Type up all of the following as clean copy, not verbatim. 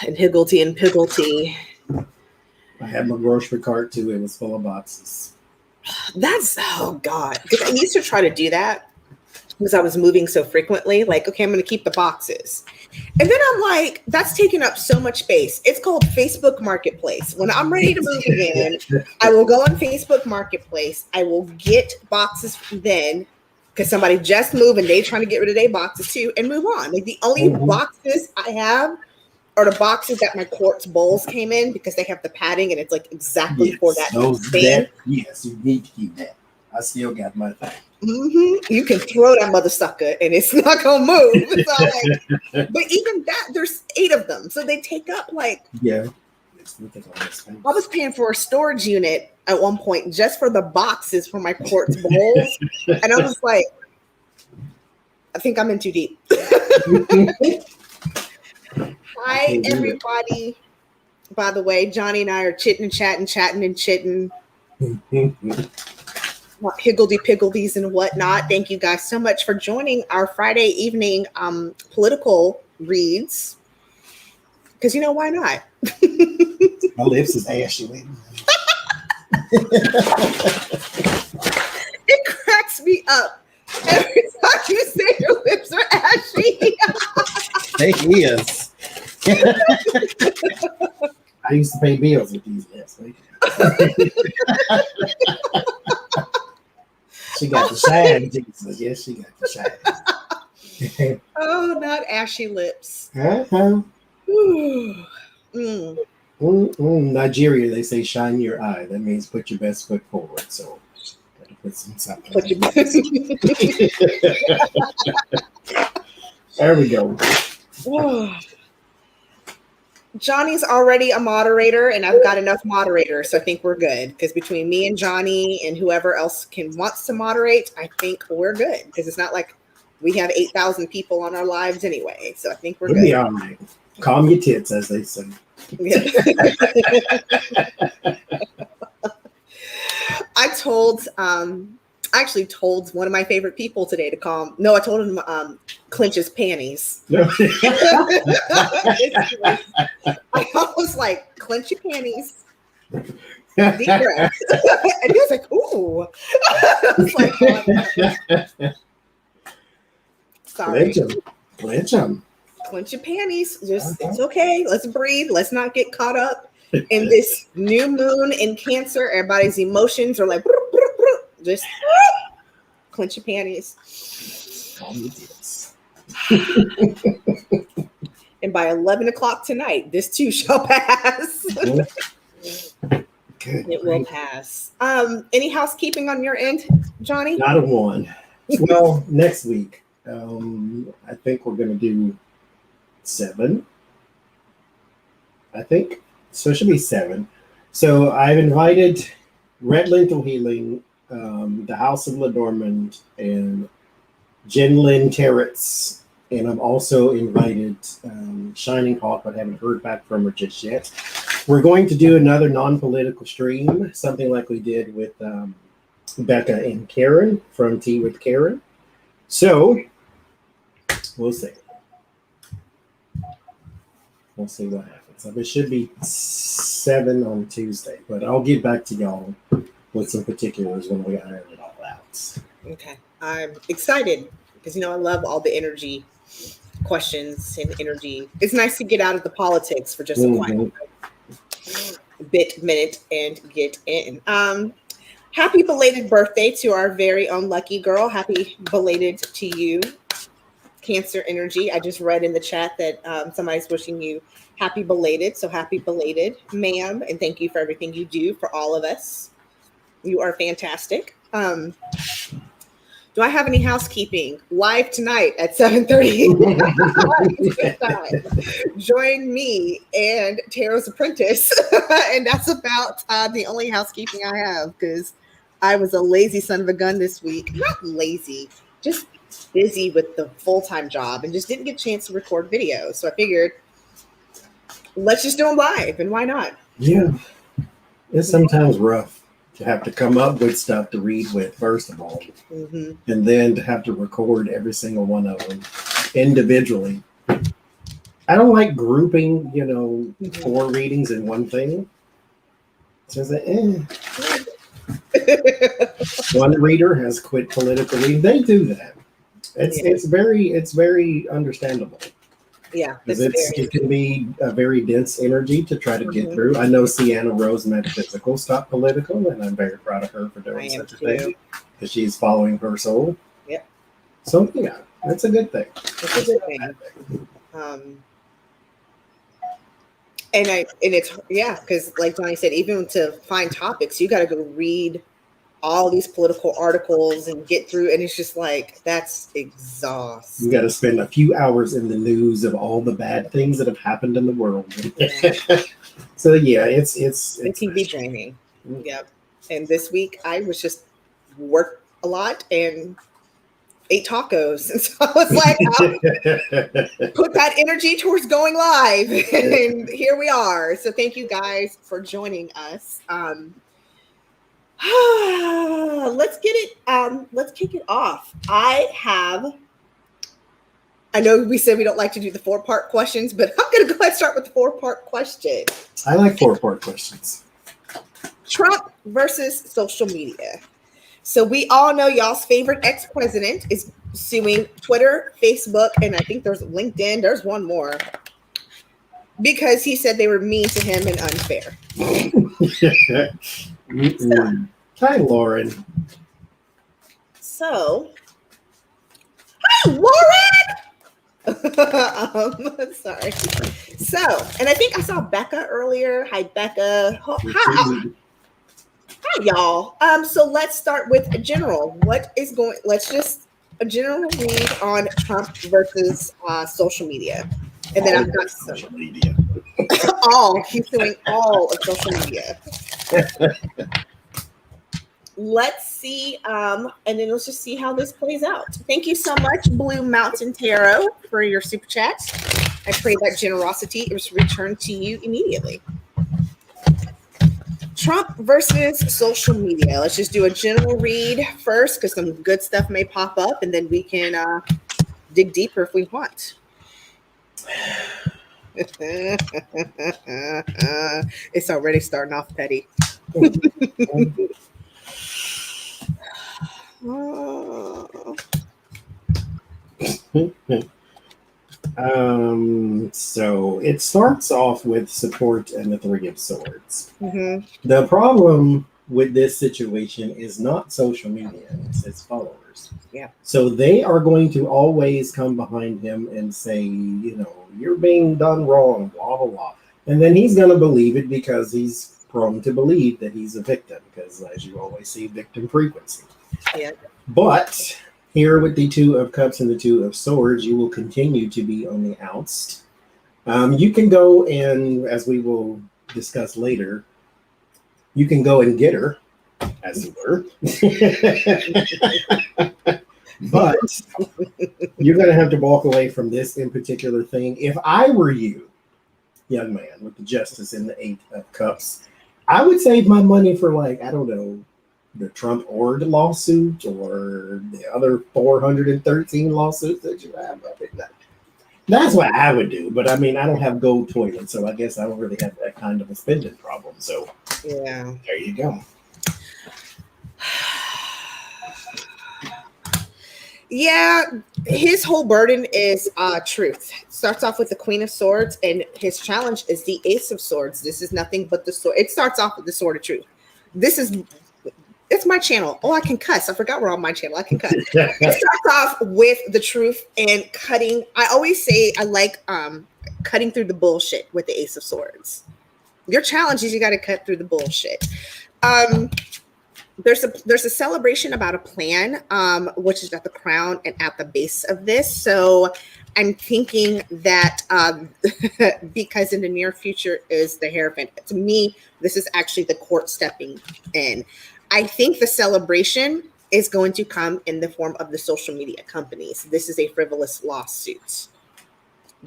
and Higgledy and Piggledy. I had my grocery cart too. It was full of boxes. That's, oh God. Because I used to try to do that because I was moving so frequently. Like, okay, I'm going to keep the boxes. And then I'm like, that's taking up so much space. It's called Facebook Marketplace. When I'm ready to move again, I will go on Facebook Marketplace. I will get boxes then because somebody just moved and they trying to get rid of their boxes too and move on. Like the only boxes I have are the boxes that my quartz bowls came in because they have the padding and it's like exactly for that stand. Yes, you need to keep that. I still got my thing. You can throw that mother sucker and it's not gonna move. So like, but even that, there's 8 of them, so they take up like. Yeah. I was paying for a storage unit at one point just for the boxes for my quartz bowls, and I was like, I think I'm in too deep. Hi, everybody. By the way, Johnny and I are chatting and chitting. Higgledy piggledies and whatnot. Thank you guys so much for joining our Friday evening political reads. Because you know, why not? My lips is ashy. It cracks me up every time you say your lips are ashy. They is. I used to pay bills with these lips. She got the shine, Jesus. Yes, she got the shine. Oh, not ashy lips. Nigeria, they say shine your eye. That means put your best foot forward. So gotta put something. There we go. Johnny's already a moderator, and I've got enough moderators, so I think we're good. Because between me and Johnny and whoever else wants to moderate, I think we're good. Because it's not like we have 8,000 people on our lives anyway, so I think we're good. Be all right. Calm your tits, as they say. Yeah. I actually told one of my favorite people today to calm. No, I told him clench his panties. I was like, clench your panties. Deep breath. And he was like, ooh. I was like, oh, sorry. Clench them. Clench your panties. It's okay. Let's breathe. Let's not get caught up in this new moon in Cancer. Everybody's emotions are like, just clench your panties. Calm your tits. And by 11 o'clock tonight, this too shall pass. It will pass. Any housekeeping on your end, Johnny? Not a one. Well, next week, I think we're going to do 7. I think. So it should be 7. So I've invited Red Lentil Healing, the House of Ledormand, and Jen Lynn Terrets. And I've also invited Shining Hawk, but I haven't heard back from her just yet. We're going to do another non-political stream, something like we did with Becca and Karen from Tea with Karen. So we'll see. We'll see what happens. It should be 7 on Tuesday, but I'll get back to y'all with some particulars when we iron it all out. Okay. I'm excited because, I love all the energy questions and energy. It's nice to get out of the politics for just a quiet minute and get in. Happy belated birthday to our very own lucky girl. Happy belated to you, Cancer energy. I just read in the chat that somebody's wishing you happy belated. So happy belated, ma'am. And thank you for everything you do for all of us. You are fantastic. Do I have any housekeeping? Live tonight at 7:30. Join me and Tarot's Apprentice. And that's about the only housekeeping I have because I was a lazy son of a gun this week. Not lazy, just busy with the full-time job and just didn't get a chance to record videos. So I figured, let's just do them live, and why not? Yeah. It's sometimes rough to have to come up with stuff to read with, first of all, and then to have to record every single one of them individually. I don't like grouping, Mhm. 4 readings in one thing. So it's like, one reader has quit politically. They do that. It's very understandable Yeah, because that's very. it can be a very dense energy to try to get Mhm. through. I know Sienna Rose Metaphysical stopped political, and I'm very proud of her for I doing am such a too. thing because she's following her soul. Yep, So yeah, that's a good thing. it's a good thing. And it's because like Johnny said, even to find topics, you got to go read all these political articles and get through, and it's just like that's You exhausting. got to spend a few hours in the news of all the bad things that have happened in the world. Yeah. So yeah, it's It can be draining. Yep. And this week I was just worked a lot and ate tacos, and so I was like, I'll put that energy towards going live, and here we are. So thank you guys for joining us. Let's get it. Let's kick it off. I know we said we don't like to do the 4-part questions, but I'm going to go ahead and start with the 4-part question. I like 4-part questions. Trump versus social media. So we all know y'all's favorite ex-president is suing Twitter, Facebook, and I think there's LinkedIn. There's one more. Because he said they were mean to him and unfair. Hi, Lauren. So, hi, Lauren! Sorry. So, and I think I saw Becca earlier. Hi, Becca. Hi, y'all. So let's start with a general. Let's just a general read on Trump versus social media. And then I've got social media. He's doing all of social media. Let's see, and then let's just see how this plays out. Thank you so much, Blue Mountain Tarot, for your super chat. I pray that generosity is returned to you immediately. Trump versus social media. Let's just do a general read first, because some good stuff may pop up, and then we can dig deeper if we want. It's already starting off petty. So it starts off with support and the 3 of Swords. Mm-hmm. The problem with this situation is not social media, it's his followers. Yeah. So they are going to always come behind him and say, you're being done wrong, blah, blah, blah. And then he's going to believe it because he's prone to believe that he's a victim, because as you always see, victim frequency. Yeah. But here with the 2 of Cups and the 2 of Swords, you will continue to be on the outs. You can go and, as we will discuss later, you can go and get her, as it were. But you're going to have to walk away from this in particular thing. If I were you, young man, with the Justice and the 8 of Cups, I would save my money for, the Trump Ord lawsuit or the other 413 lawsuits that you have. That's what I would do. But I don't have gold toilets, so I guess I don't really have that kind of a spending problem. So yeah, there you go. Yeah, his whole burden is truth. Starts off with the Queen of Swords, and his challenge is the Ace of Swords. This is nothing but the sword. It starts off with the Sword of Truth. It's my channel. Oh, I can cuss. I forgot we're on my channel. I can cuss. It starts off with the truth and cutting. I always say I like cutting through the bullshit with the Ace of Swords. Your challenge is you got to cut through the bullshit. There's a celebration about a plan, which is at the crown and at the base of this. So I'm thinking that because in the near future is the Hierophant. To me, this is actually the court stepping in. I think the celebration is going to come in the form of the social media companies. This is a frivolous lawsuit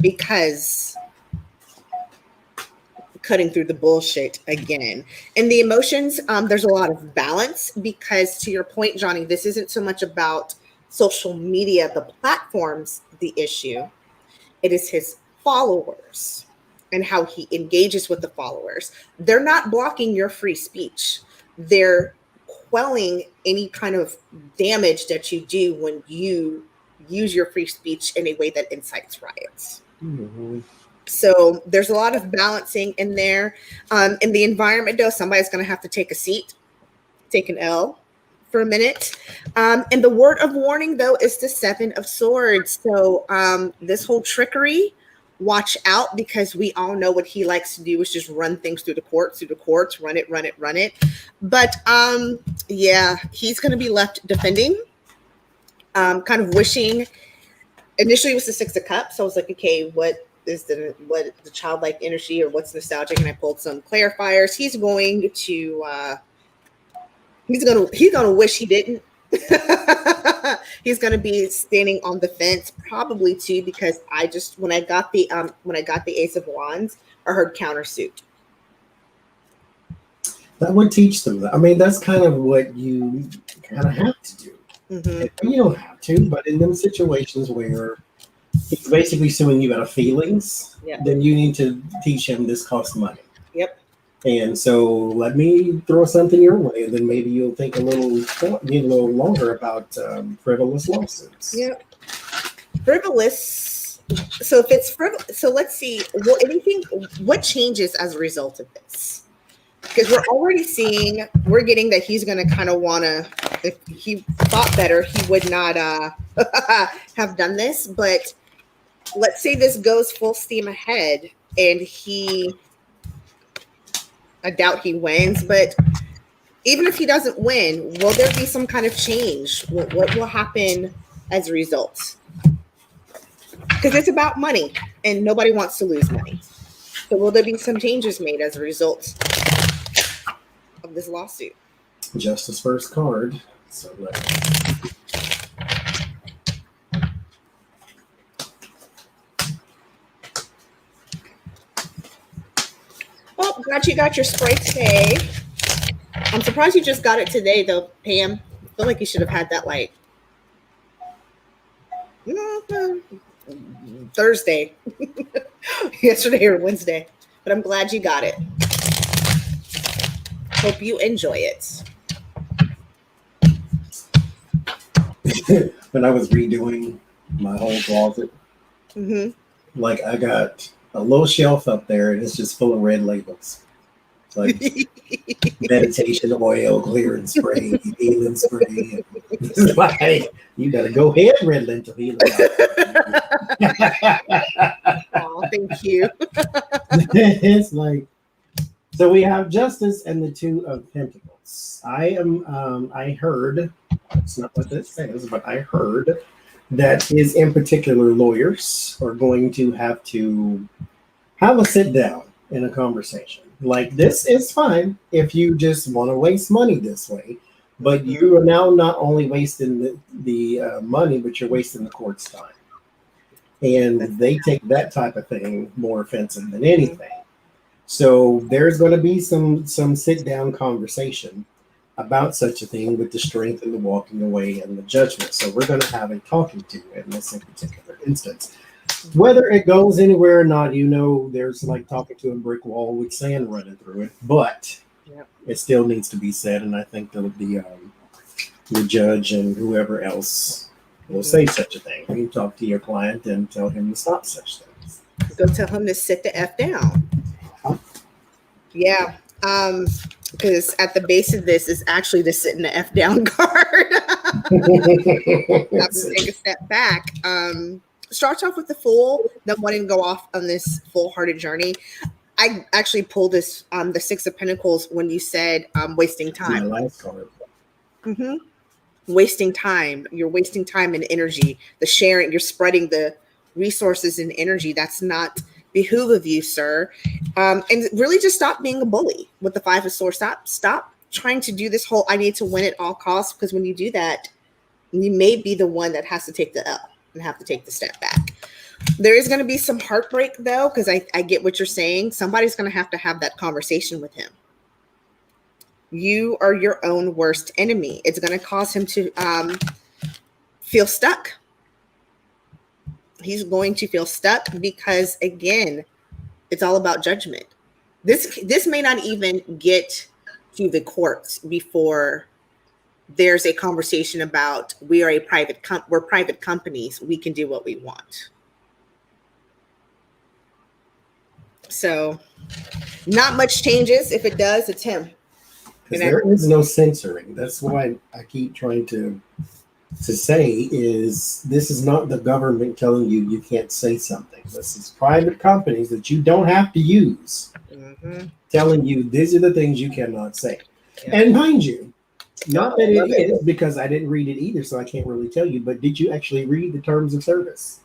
because cutting through the bullshit again. And the emotions, there's a lot of balance because to your point, Johnny, this isn't so much about social media, the platforms, the issue. It is his followers and how he engages with the followers, they're not blocking your free speech. They're quelling any kind of damage that you do when you use your free speech in a way that incites riots. Mm-hmm. So there's a lot of balancing in there. In the environment, though, somebody's going to have to take a seat, take an L for a minute. And the word of warning, though, is the Seven of Swords. So this whole trickery, watch out, because we all know what he likes to do is just run things through the courts, run it. But yeah, he's going to be left defending, kind of wishing. Initially, it was the Six of Cups. So I was like, okay, what is the childlike energy, or what's nostalgic? And I pulled some clarifiers. He's going to he's gonna wish he didn't. He's gonna be standing on the fence, probably too, because when I got the Ace of Wands, I heard countersuit. That would teach them that. I mean, that's kind of what you kind of have to do. Mm-hmm. You don't have to, but in them situations where he's basically suing you out of feelings, then you need to teach him this costs money. Yep. And so let me throw something your way, and then maybe you'll think a little longer about frivolous lawsuits. Yep. Frivolous. So if it's frivolous, so let's see. What changes as a result of this? Because we're getting that he's going to kind of want to, if he thought better, he would not have done this. But let's say this goes full steam ahead, and I doubt he wins, but even if he doesn't win, will there be some kind of change? What will happen as a result? Because it's about money, and nobody wants to lose money. So will there be some changes made as a result of this lawsuit? Justice first card. So oh, glad you got your spray today. I'm surprised you just got it today, though, Pam. I feel like you should have had that Thursday, yesterday or Wednesday. But I'm glad you got it. Hope you enjoy it. When I was redoing my whole closet, like I got a little shelf up there, and it's just full of red labels. Like meditation oil, clearing spray, healing spray. It's like, you gotta go ahead, red lentil healing. Oh, thank you. It's like, so we have Justice and the Two of Pentacles. I heard, it's not what this says, but I heard that his in particular lawyers are going to have a sit down in a conversation. Like, this is fine if you just want to waste money this way, but you are now not only wasting the money, but you're wasting the court's time. And they take that type of thing more offensive than anything. So there's going to be some sit down conversation about such a thing with the strength and the walking away and the judgment. So we're going to have a talking to in this in particular instance. Whether it goes anywhere or not, there's like talking to a brick wall with sand running through it, but it still needs to be said. And I think the judge and whoever else will say such a thing. You talk to your client and tell him to stop such things. Go tell him to sit the F down. Yeah. Because at the base of this is actually the sit in the F down card. Have to take a step back. Starts off with the Fool, then wanting to go off on this full-hearted journey. I actually pulled this the Six of Pentacles when you said wasting time. My last card. Wasting time. You're wasting time and energy. The sharing, you're spreading the resources and energy. That's not behoove of you, sir. And really just stop being a bully with the Five of Swords. Stop trying to do this whole I need to win at all costs, because when you do that, you may be the one that has to take the L and have to take the step back. There is going to be some heartbreak, though, because I get what you're saying. Somebody's going to have that conversation with him. You are your own worst enemy. It's going to cause him to feel stuck. He's going to feel stuck because, again, it's all about judgment. This may not even get to the courts before there's a conversation about we're private companies. We can do what we want. So not much changes. If it does, it's him. There is no censoring. That's why I keep trying to say is this is not the government telling you can't say something. This is private companies that you don't have to use telling you these are the things you cannot say. Yeah. And mind you, not that it is because I didn't read it either, so I can't really tell you, but did you actually read the terms of service?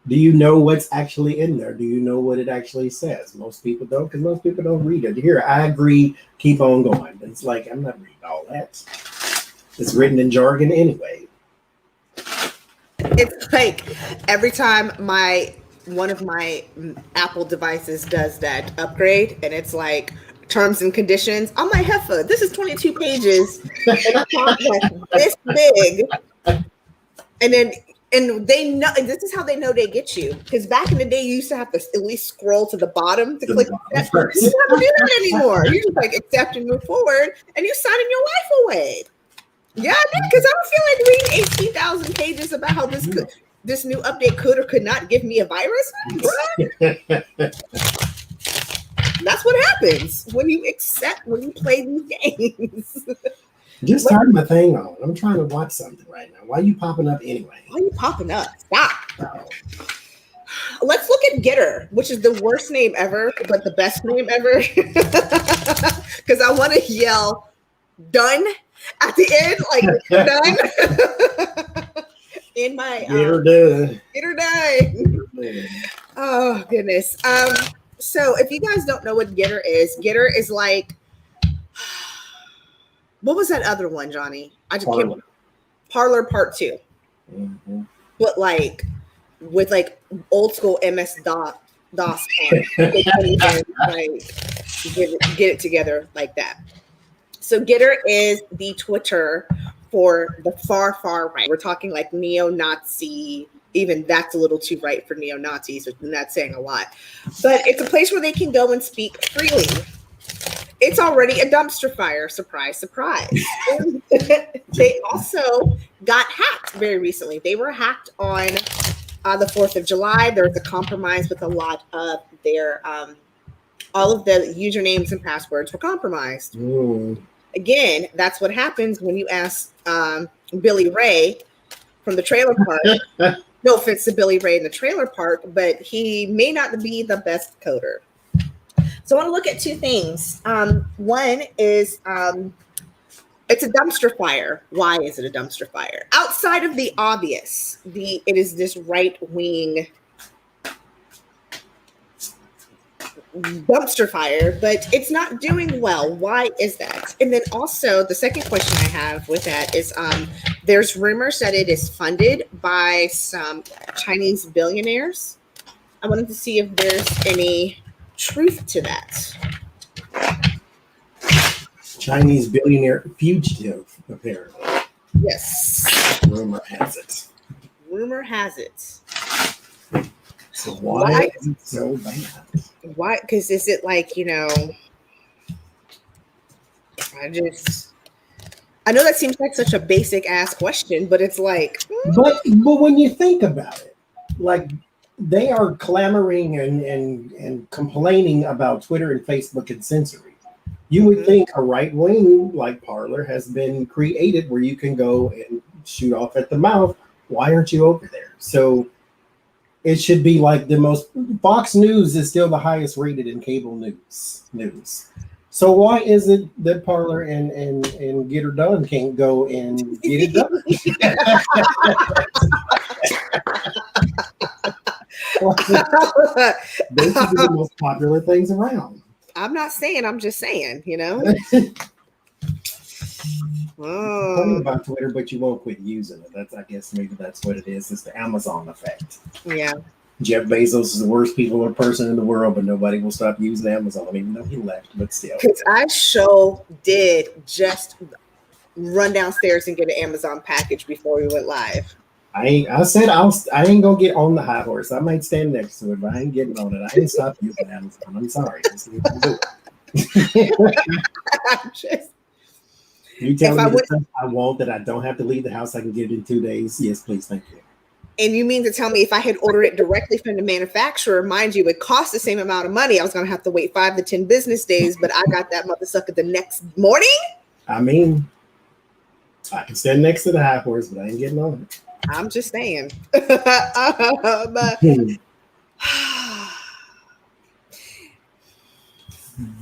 Do you know what's actually in there? Do you know what it actually says? Most people don't, because most people don't read it. Here, I agree, keep on going. It's like, I'm not reading all that. It's written in jargon anyway. It's like every time one of my Apple devices does that upgrade, and it's like terms and conditions. I'm like, heifer, this is 22 pages, and a font this big, and they know, and this is how they know they get you. Because back in the day, you used to have to at least scroll to the bottom to click. You don't have to do that anymore. You just like accept and move forward, and you signing your life away. Yeah, because I don't feel like reading 18,000 pages about how this new update could or could not give me a virus. That's what happens when you play these games. Just turn my thing on. I'm trying to watch something right now. Why are you popping up anyway? Why are you popping up? Stop. Oh. Let's look at Getter, which is the worst name ever, but the best name ever. Because I want to yell, done at the end, like done. In my get her done. Get her done. Oh goodness. So if you guys don't know what Getter is like, what was that other one, Johnny? I just can't. Parlor Part 2. Mm-hmm. But like with like old school MS DOS they can't even like get it together like that. So Getter is the Twitter for the far, far right. We're talking like neo-Nazi. Even that's a little too right for neo-Nazis, which I'm not saying a lot. But it's a place where they can go and speak freely. It's already a dumpster fire. Surprise, surprise. They also got hacked very recently. They were hacked on the 4th of July. There was a compromise with a lot of their, all of the usernames and passwords were compromised. Ooh. Again, that's what happens when you ask Billy Ray from the Trailer Park. No offense to Billy Ray in the Trailer Park, but he may not be the best coder. So I want to look at two things. One is it's a dumpster fire. Why is it a dumpster fire? Outside of the obvious, it is this right-wing dumpster fire, but it's not doing well. Why is that? And then also the second question I have with that is there's rumors that it is funded by some Chinese billionaires. I wanted to see if there's any truth to that. Chinese billionaire fugitive, apparently. Yes. Rumor has it. Rumor has it. So why is it so bad? Why? Because is it like, I know that seems like such a basic ass question, but it's like. But when you think about it, like they are clamoring and complaining about Twitter and Facebook and censoring. You would think a right wing like Parler has been created where you can go and shoot off at the mouth. Why aren't you over there? So it should be like the most. Fox News is still the highest rated in cable news. So why is it that Parler and Get Her Done can't go and get it done? Those are the most popular things around. I'm not saying, I'm just saying, Funny about Twitter, but you won't quit using it. I guess maybe that's what it is. It's the Amazon effect. Yeah. Jeff Bezos is the worst person in the world, but nobody will stop using Amazon, even though he left, but still. Because I did just run downstairs and get an Amazon package before we went live. I said I ain't gonna get on the high horse. I might stand next to it, but I ain't getting on it. I ain't stopping you from Amazon. I'm sorry. Just leave me do it. I'm just, You tell if me I the would, stuff I want that I don't have to leave the house. I can get it in 2 days. Yes, please, thank you. and you mean to tell me if I had ordered it directly from the manufacturer, mind you, it cost the same amount of money. I was going to have to wait 5 to 10 business days, but I got that mother sucker the next morning. I mean, I can stand next to the high horse, but I ain't getting on it. I'm just saying.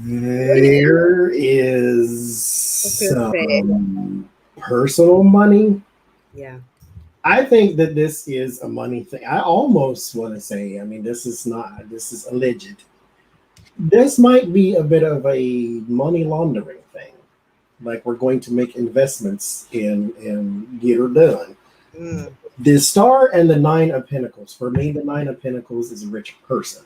There is some personal money. Yeah. I think that this is a money thing. I almost want to say, I mean, this is alleged. This might be a bit of a money laundering thing. Like we're going to make investments in get her done. Mm. The Star and the Nine of Pentacles. For me, the Nine of Pentacles is a rich person.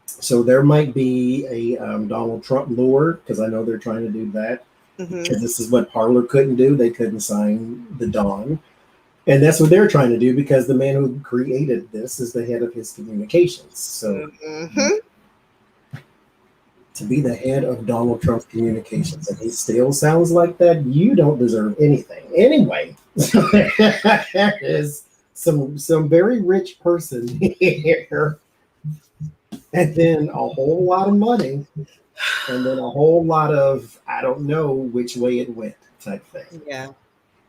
So there might be a Donald Trump lure, because I know they're trying to do that. Because this is what Parler couldn't do. They couldn't sign the Don. And that's what they're trying to do, because the man who created this is the head of his communications. So to be the head of Donald Trump's communications, and he still sounds like that, you don't deserve anything. Anyway, there is some very rich person here. And then a whole lot of money, and then a whole lot of I don't know which way it went type thing. Yeah.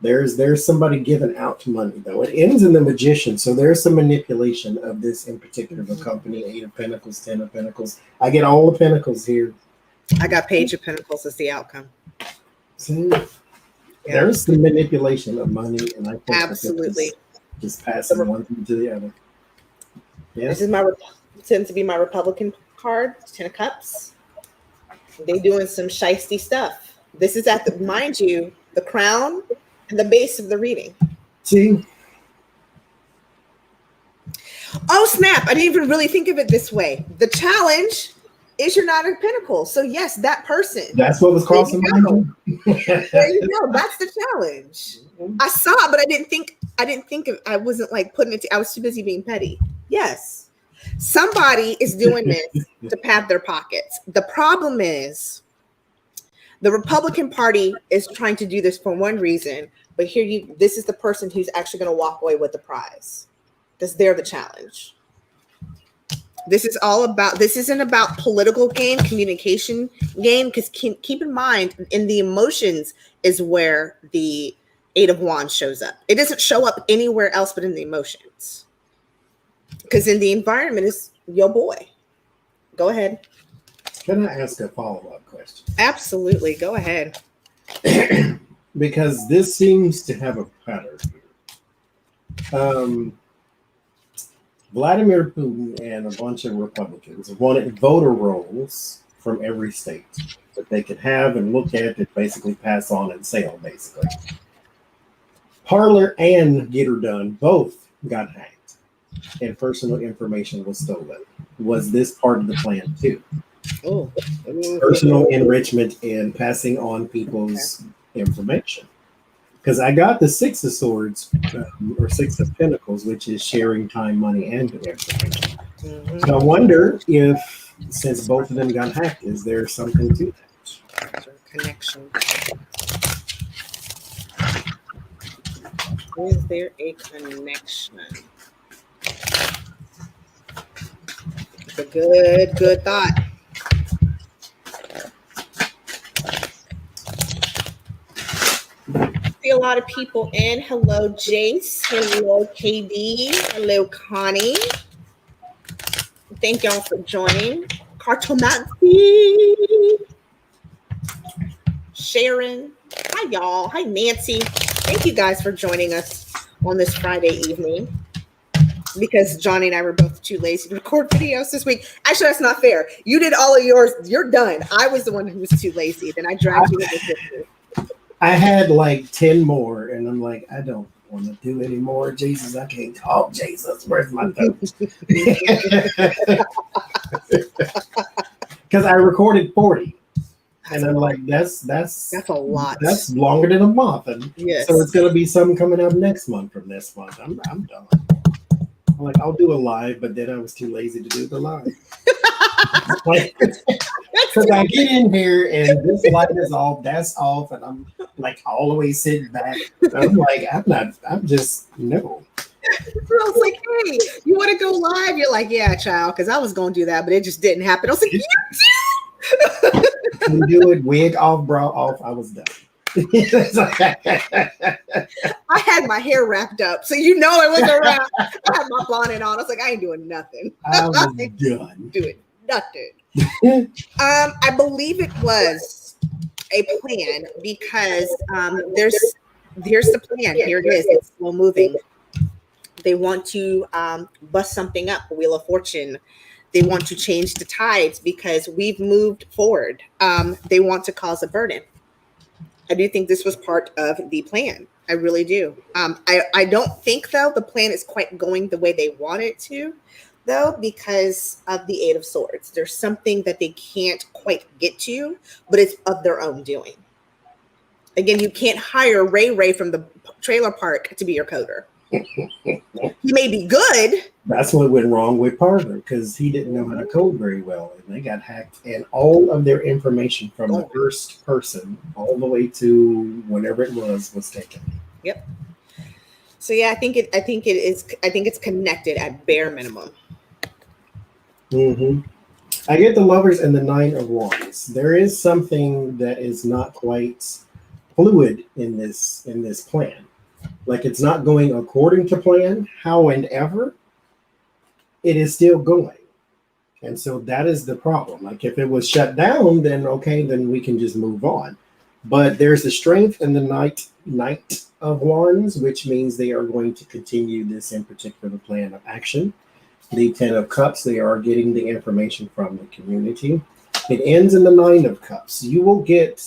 There's somebody giving out money though. It ends in the Magician, so there's some manipulation of this in particular. The company, 8 of Pentacles, 10 of Pentacles. I get all the Pentacles here. I got Page of Pentacles as the outcome. See, there's some manipulation of money, and I think Absolutely just passing one thing to the other. Yeah. This is tends to be my Republican card, 10 of Cups. They doing some shisty stuff. This is at the, mind you, the crown and the base of the reading. See? Oh, snap. I didn't even really think of it this way. The challenge is your Nine of Pentacles. So, yes, that person. That's what was crossing my mind. There you go. That's the challenge. I saw it, but I wasn't like putting it, I was too busy being petty. Yes. Somebody is doing this to pad their pockets. The problem is the Republican Party is trying to do this for one reason, but this is the person who's actually going to walk away with the prize because they're the challenge. This isn't about political game, communication game, because keep in mind, in the emotions is where the 8 of Wands shows up. It doesn't show up anywhere else but in the emotions. Because in the environment is your boy. Go ahead. Can I ask a follow-up question? Absolutely. Go ahead. Because this seems to have a pattern here. Vladimir Putin and a bunch of Republicans wanted voter rolls from every state that they could have and look at and basically pass on and sell, basically. Parler and Get Her Done both got hacked and personal information was stolen. Was this part of the plan too? Oh, personal enrichment and passing on people's information. Because I got the 6 of Swords or 6 of Pentacles, which is sharing time, money, and information. So I wonder if, since both of them got hacked, is there something to that? Connection. Is there a connection? It's a good thought. See a lot of people in. Hello, Jace. Hello, KD. Hello, Connie. Thank y'all for joining. Cartomancy. Sharon. Hi, y'all. Hi, Nancy. Thank you guys for joining us on this Friday evening. Because Johnny and I were both too lazy to record videos this week. Actually, that's not fair. You did all of yours. You're done. I was the one who was too lazy. Then I dragged you into this. I had like 10 more, and I'm like, I don't want to do any more. Jesus, I can't talk. Jesus, where's my throat? Because I recorded 40. And I'm like, that's a lot. That's longer than a month. And Yes. so it's gonna be something coming up next month from this month. I'm done. I'm like, I'll do a live, but then I was too lazy to do the live. Like, because I get in here and this light is off, that's off, and I'm like all the way sitting back. I'm like, I'm just no. I was like, hey, you want to go live? You're like, yeah, child, because I was going to do that, but it just didn't happen. I was like, you Can do it, wig off, bra off. I was done. I had my hair wrapped up, so you know it wasn't wrapped. I had my bonnet on. I was like, I ain't doing nothing. I was done. Doing nothing. I believe it was a plan because here's the plan. Here it is. It's slow moving. They want to bust something up, Wheel of Fortune. They want to change the tides because we've moved forward. They want to cause a burden. I do think this was part of the plan. I really do. I don't think, though, the plan is quite going the way they want it to, though, because of the Eight of Swords. There's something that they can't quite get to, but it's of their own doing. Again, you can't hire Ray from the trailer park to be your coder. He may be good. That's what went wrong with Parker, because he didn't know how to code very well, and they got hacked, and all of their information from the first person all the way to whatever it was taken. Yep. So yeah, I think it's connected at bare minimum. Mm-hmm. I get the Lovers and the Nine of Wands. There is something that is not quite fluid in this plan. Like, it's not going according to plan. However, it is still going. And so that is the problem. Like, if it was shut down, then okay, then we can just move on. But there's the Strength and the Knight of Wands, which means they are going to continue this in particular plan of action. The Ten of Cups, they are getting the information from the community. It ends in the Nine of Cups. You will get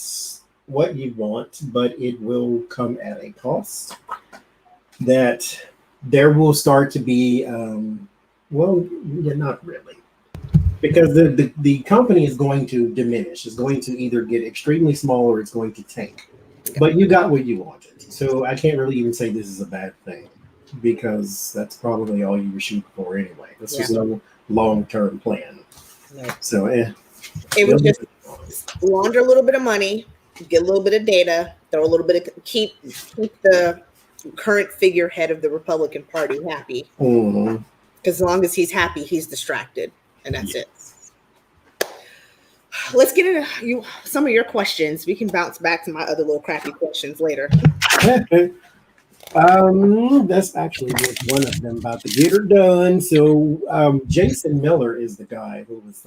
what you want, but it will come at a cost. That there will start to be, not really. Because the company is going to diminish. It's going to either get extremely small or it's going to tank. But you got what you wanted. So I can't really even say this is a bad thing, because that's probably all you were shooting for anyway. This was no long-term plan. Right. So it was just launder a little bit of money, get a little bit of data, throw a little bit of keep the current figurehead of the Republican Party happy. Mm-hmm. Because as long as he's happy, he's distracted, and that's it. Let's get into some of your questions. We can bounce back to my other little crappy questions later. That's actually just one of them, about to get her done. So Jason Miller is the guy who was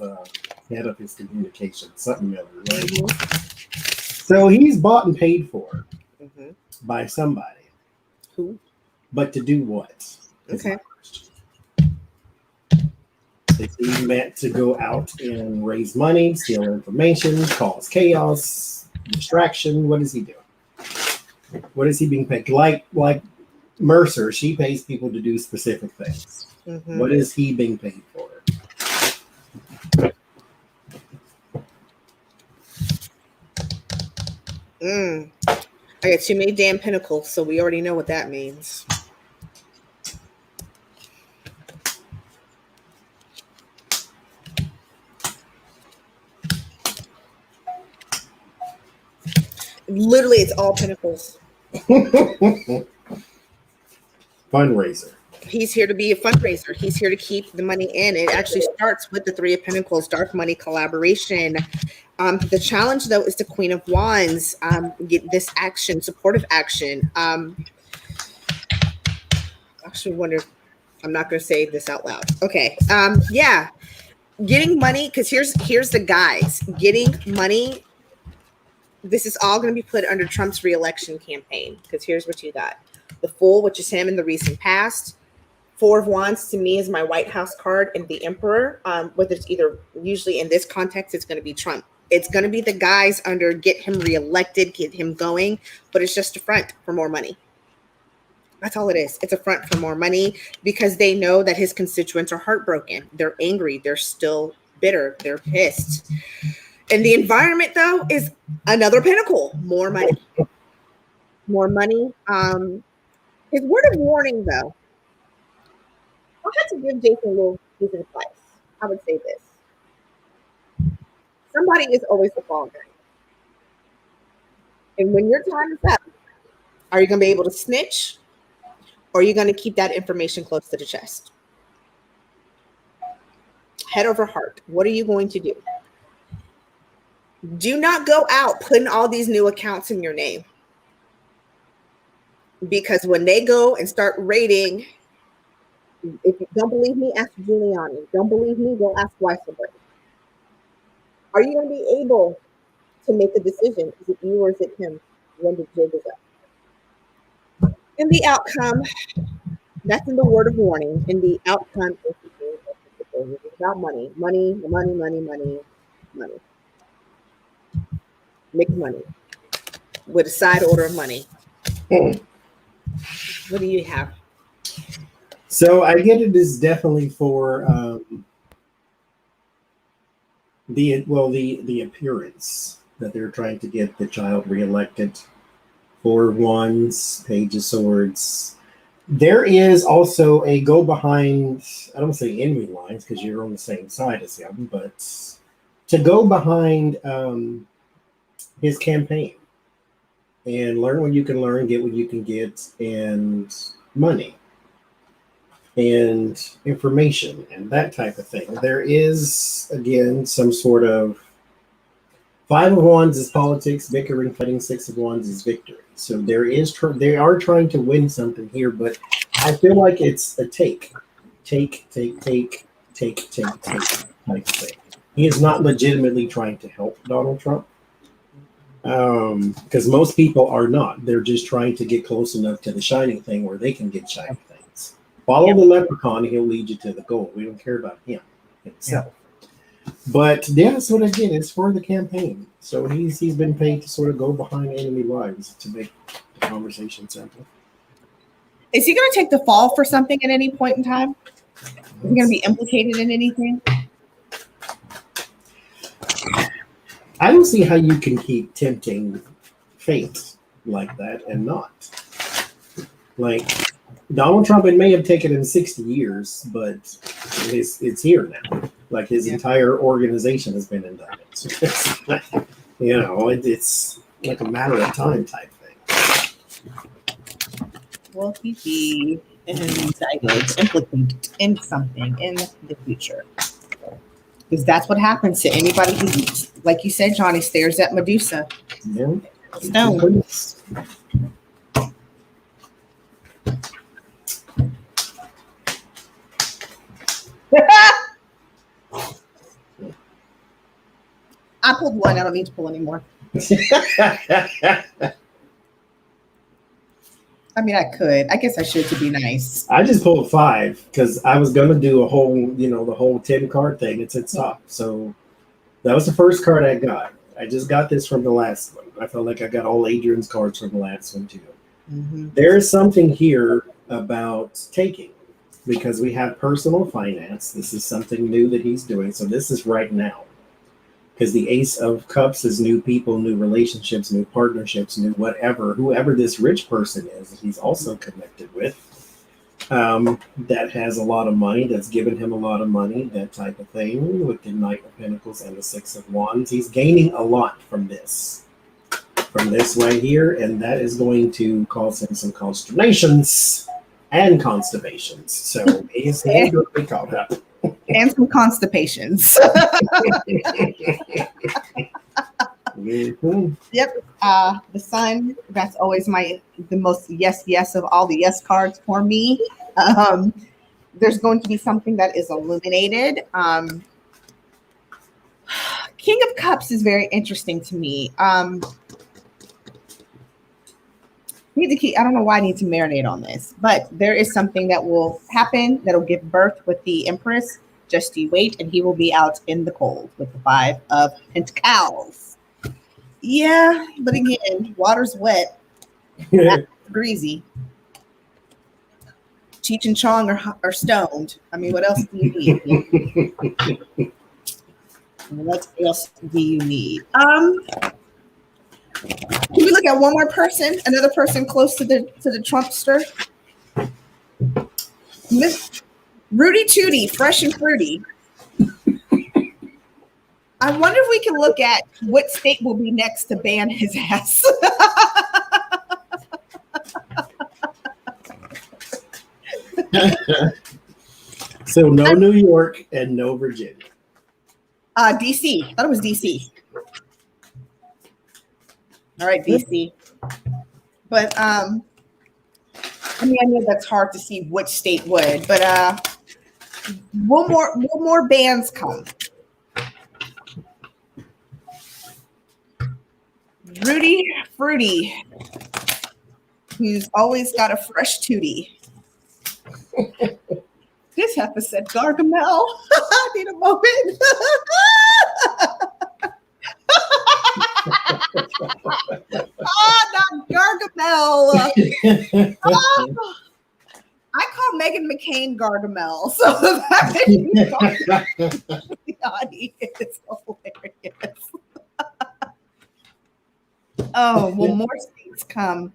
head of his communications, something Miller, right? Mm-hmm. So he's bought and paid for by somebody. Who? But to do what? Okay. Is he meant to go out and raise money, steal information, cause chaos, distraction? What is he doing? What is he being paid? Like Mercer, she pays people to do specific things. Mm-hmm. What is he being paid for? I got too many damn pentacles, so we already know what that means. Literally, it's all pentacles. Fundraiser. He's here to be a fundraiser. He's here to keep the money in. It actually starts with the Three of Pentacles, dark money collaboration. The challenge, though, is the Queen of Wands. Get this action, supportive action. Actually, wonder. I'm not going to say this out loud. Okay. Yeah, getting money, because here's the guys. Getting money. This is all going to be put under Trump's reelection campaign, because here's what you got. The Fool, which is him in the recent past. Four of Wands to me is my White House card, and the Emperor. Whether it's either, usually in this context, it's going to be Trump. It's going to be the guys under get him reelected, get him going, but it's just a front for more money. That's all it is. It's a front for more money, because they know that his constituents are heartbroken. They're angry. They're still bitter. They're pissed. And the environment, though, is another pentacle. More money. More money. His word of warning, though, I had to give Jason a little piece of advice. I would say this. Somebody is always the fall guy. And when your time is up, are you going to be able to snitch? Or are you going to keep that information close to the chest? Head over heart. What are you going to do? Do not go out putting all these new accounts in your name. Because when they go and start raiding, if you don't believe me, ask Giuliani. Don't believe me, go ask Weisselberg. Are you going to be able to make a decision? Is it you or is it him when the jig is up? And the outcome, that's in the word of warning. And the outcome is about money. Money, money, money, money, money. Make money with a side order of money. What do you have? So I get it is definitely for the appearance that they're trying to get the child reelected. 4 wands, Page of Swords. There is also a go behind, I don't say enemy lines because you're on the same side as him, but to go behind his campaign and learn what you can learn, get what you can get, and money and information and that type of thing. There is, again, some sort of 5 of Wands is politics, bickering, fighting. 6 of Wands is victory. So there is, they are trying to win something here, but I feel like it's a take type thing. He is not legitimately trying to help Donald Trump. Because most people are not. They're just trying to get close enough to the shiny thing where they can get shiny things. Follow the leprechaun, he'll lead you to the goal. We don't care about him himself. But yeah, so again, it's for the campaign. So he's been paid to sort of go behind enemy lines to make the conversation simple. Is he going to take the fall for something at any point in time? Is he going to be implicated in anything? I don't see how you can keep tempting fate like that and not. Like, Donald Trump, it may have taken him 60 years, but it's here now. Like, his entire organization has been indicted. So it's like, it's like a matter of time type thing. Will he be indicted, implicated in something in the future? Because that's what happens to anybody who, like you said, Johnny, stares at Medusa. Yeah. Stone. I pulled one. I don't need to pull anymore. I mean, I could. I guess I should to be nice. I just pulled 5 because I was going to do a whole, the whole 10 card thing. It's at stop. So that was the first card I got. I just got this from the last one. I felt like I got all Adrian's cards from the last one too. Mm-hmm. There is something here about taking because we have personal finance. This is something new that he's doing. So this is right now. Because the Ace of Cups is new people, new relationships, new partnerships, new whatever. Whoever this rich person is that he's also connected with, that has a lot of money, that's given him a lot of money, that type of thing, with the Knight of Pentacles and the 6 of Wands. He's gaining a lot from this right here, and that is going to cause him some consternations and constipations. So he's going to be caught up. And some constipations. Mm-hmm. Yep. The Sun, that's always the most yes of all the yes cards for me. There's going to be something that is illuminated. King of Cups is very interesting to me. I don't know why I need to marinate on this, but there is something that will happen that'll give birth with the Empress. Just you wait, and he will be out in the cold with the 5 of Pentacles. Yeah, but again, water's wet, greasy. Cheech and Chong are stoned. I mean, what else do you need? What else do you need? Can we look at one more person? Another person close to the Trumpster? Miss Rudy Tooty, fresh and fruity. I wonder if we can look at what state will be next to ban his ass. So no New York and no Virginia. DC. I thought it was DC. All right, DC. But I mean, I know that's hard to see which state would, but will more bans come? Rudy Fruity, who's always got a fresh tootie. This episode, Gargamel. I need a moment. Not Gargamel. I call Meghan McCain Gargamel. So that is hilarious. Oh, will more states come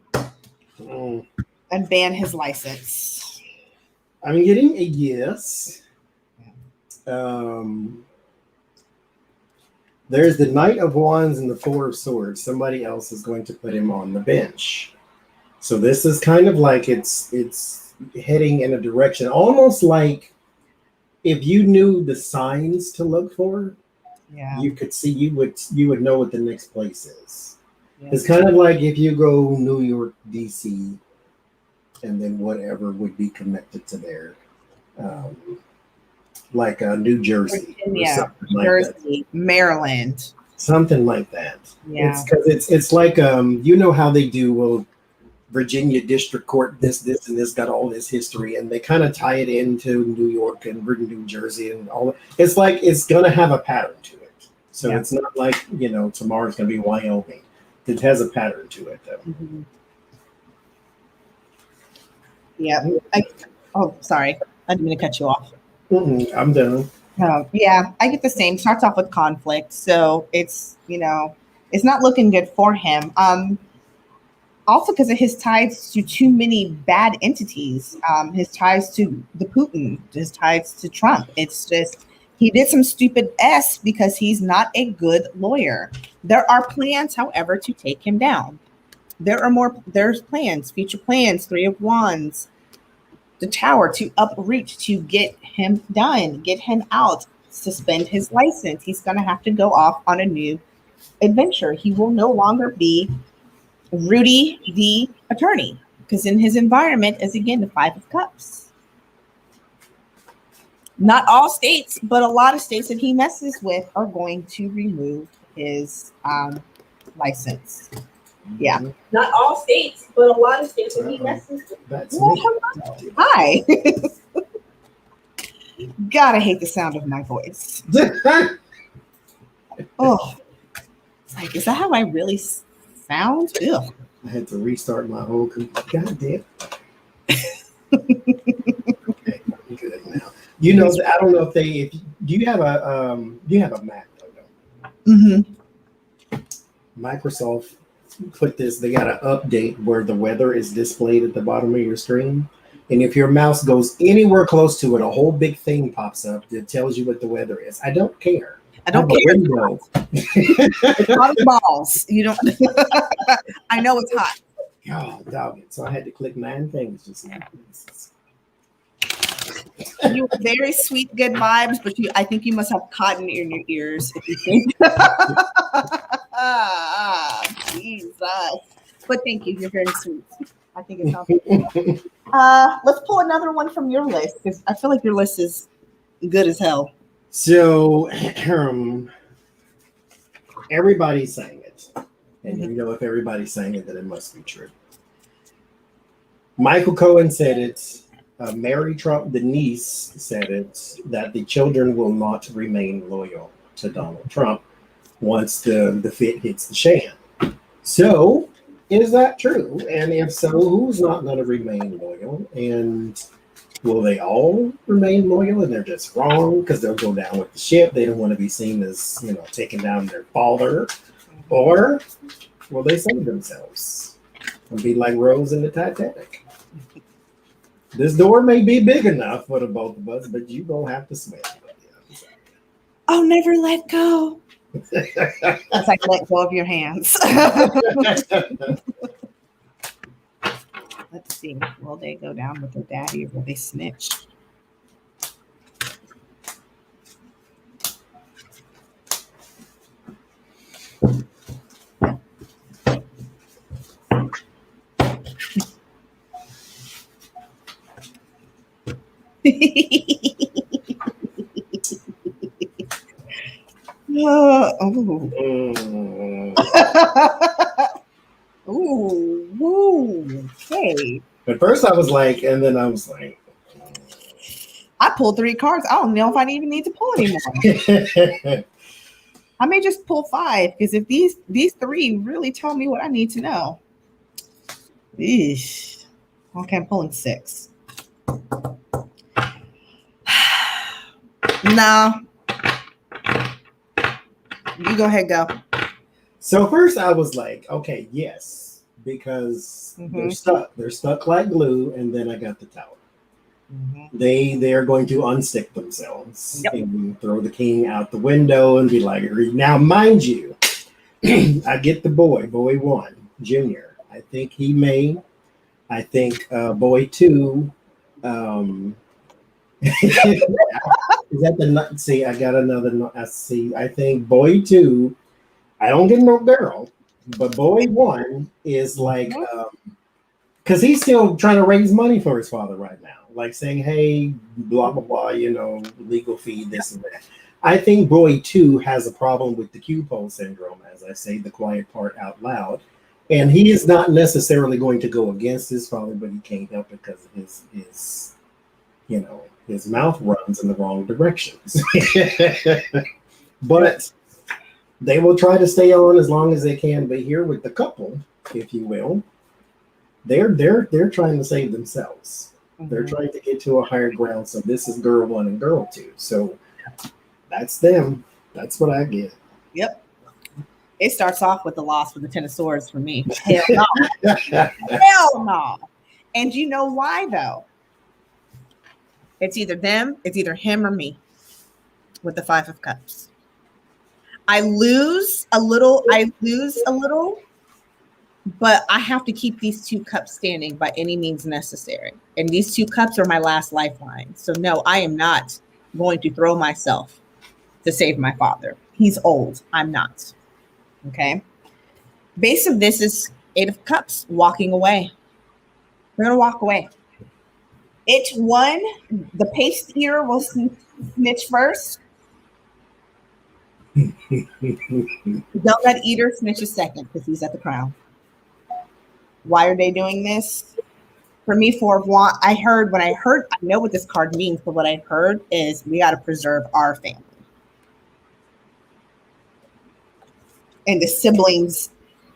and ban his license? I'm getting a yes. There's the Knight of Wands and the Four of Swords. Somebody else is going to put him on the bench. So this is kind of like it's heading in a direction, almost like if you knew the signs to look for, you could see you would know what the next place is. Yeah. It's kind of like if you go New York, DC, and then whatever would be connected to there, like New Jersey, Virginia, Jersey, Maryland, something like that. Yeah, it's because it's like you know how they do. Well, Virginia District Court, this and this got all this history, and they kind of tie it into New York and New Jersey and all. It's like it's gonna have a pattern to it. So it's not like tomorrow's gonna be Wyoming. It has a pattern to it, though. Mm-hmm. Yeah. Sorry. I didn't mean to cut you off. I'm done. Yeah, I get the same. Starts off with conflict. So it's, it's not looking good for him. Also because of his ties to too many bad entities, his ties to the Putin, his ties to Trump. It's just, he did some stupid S because he's not a good lawyer. There are plans, however, to take him down. There's plans, future plans, Three of Wands, the Tower, to uproot, to get him done, get him out, suspend his license. He's going to have to go off on a new adventure. He will no longer be Rudy the attorney, because in his environment is, again, the Five of Cups. Not all states, but a lot of states that he messes with are going to remove his license. Yeah, not all states, but a lot of states that he messes with. That's me. Hi. God, I hate the sound of my voice. Oh, it's like, is that how I really sound? Ugh. I had to restart my whole computer. God damn. Okay, I'm good now. I don't know if do you have a Mac though? Mm-hmm. Microsoft put this, they got an update where the weather is displayed at the bottom of your screen. And if your mouse goes anywhere close to it, a whole big thing pops up that tells you what the weather is. I don't care. I don't care. It's hot as balls. You don't. I know it's hot. God, dog it. So I had to click 9 things just now. You have very sweet, good vibes, but I think you must have cotton in your ears if you think. Jesus. But thank you. You're very sweet. I think it's helpful. Let's pull another one from your list, because I feel like your list is good as hell. So everybody's saying it. And if everybody's saying it, then it must be true. Michael Cohen said it. Mary Trump, the niece, said it, that the children will not remain loyal to Donald Trump once the fit hits the shan. So, is that true? And if so, who's not going to remain loyal? And Will they all remain loyal and they're just wrong because they'll go down with the ship? They don't want to be seen as, taking down their father. Or will they save themselves and be like Rose in the Titanic? This door may be big enough for the both of us, but you don't have to swim. I'll never let go. It's like let go of your hands. Let's see. Will they go down with their daddy or will they snitch? Ooh, okay. At first I was like, and then I was like, I pulled 3 cards. I don't know if I even need to pull anymore. I may just pull 5 because if these 3 really tell me what I need to know. Eesh. Okay, I'm pulling 6. No. You go ahead, go. So first I was like, okay, yes, because they're stuck. They're stuck like glue, and then I got the tower. They are going to unstick themselves and throw the king out the window and be like, now mind you, I get the boy 1, Junior. I think he may. I think boy 2. Is that the nut? See, I got another. I see. I think boy 2. I don't get no girl, but boy 1 is like, because he's still trying to raise money for his father right now, like saying, "Hey, blah blah blah," legal fee, this and that. I think boy 2 has a problem with the Q-pole syndrome, as I say the quiet part out loud, and he is not necessarily going to go against his father, but he can't help it because of his his mouth runs in the wrong directions. But they will try to stay on as long as they can. But here with the couple, if you will, they're trying to save themselves. They're trying to get to a higher ground. So this is girl 1 and girl 2. So that's them. That's what I get. Yep. It starts off with the loss with the 10 of swords for me. Hell no. Hell no. And you know why though? It's either them, it's either him or me with the 5 of cups. I lose a little, but I have to keep these 2 cups standing by any means necessary. And these 2 cups are my last lifeline. So no, I am not going to throw myself to save my father. He's old. I'm not. Okay. Base of this is 8 of cups, walking away. We're going to walk away. It 1, the paste eater will snitch first. Don't let eater snitch a second because he's at the crown. Why are they doing this? For me, 4 of Wands, I know what this card means, but what I heard is we got to preserve our family. And the siblings,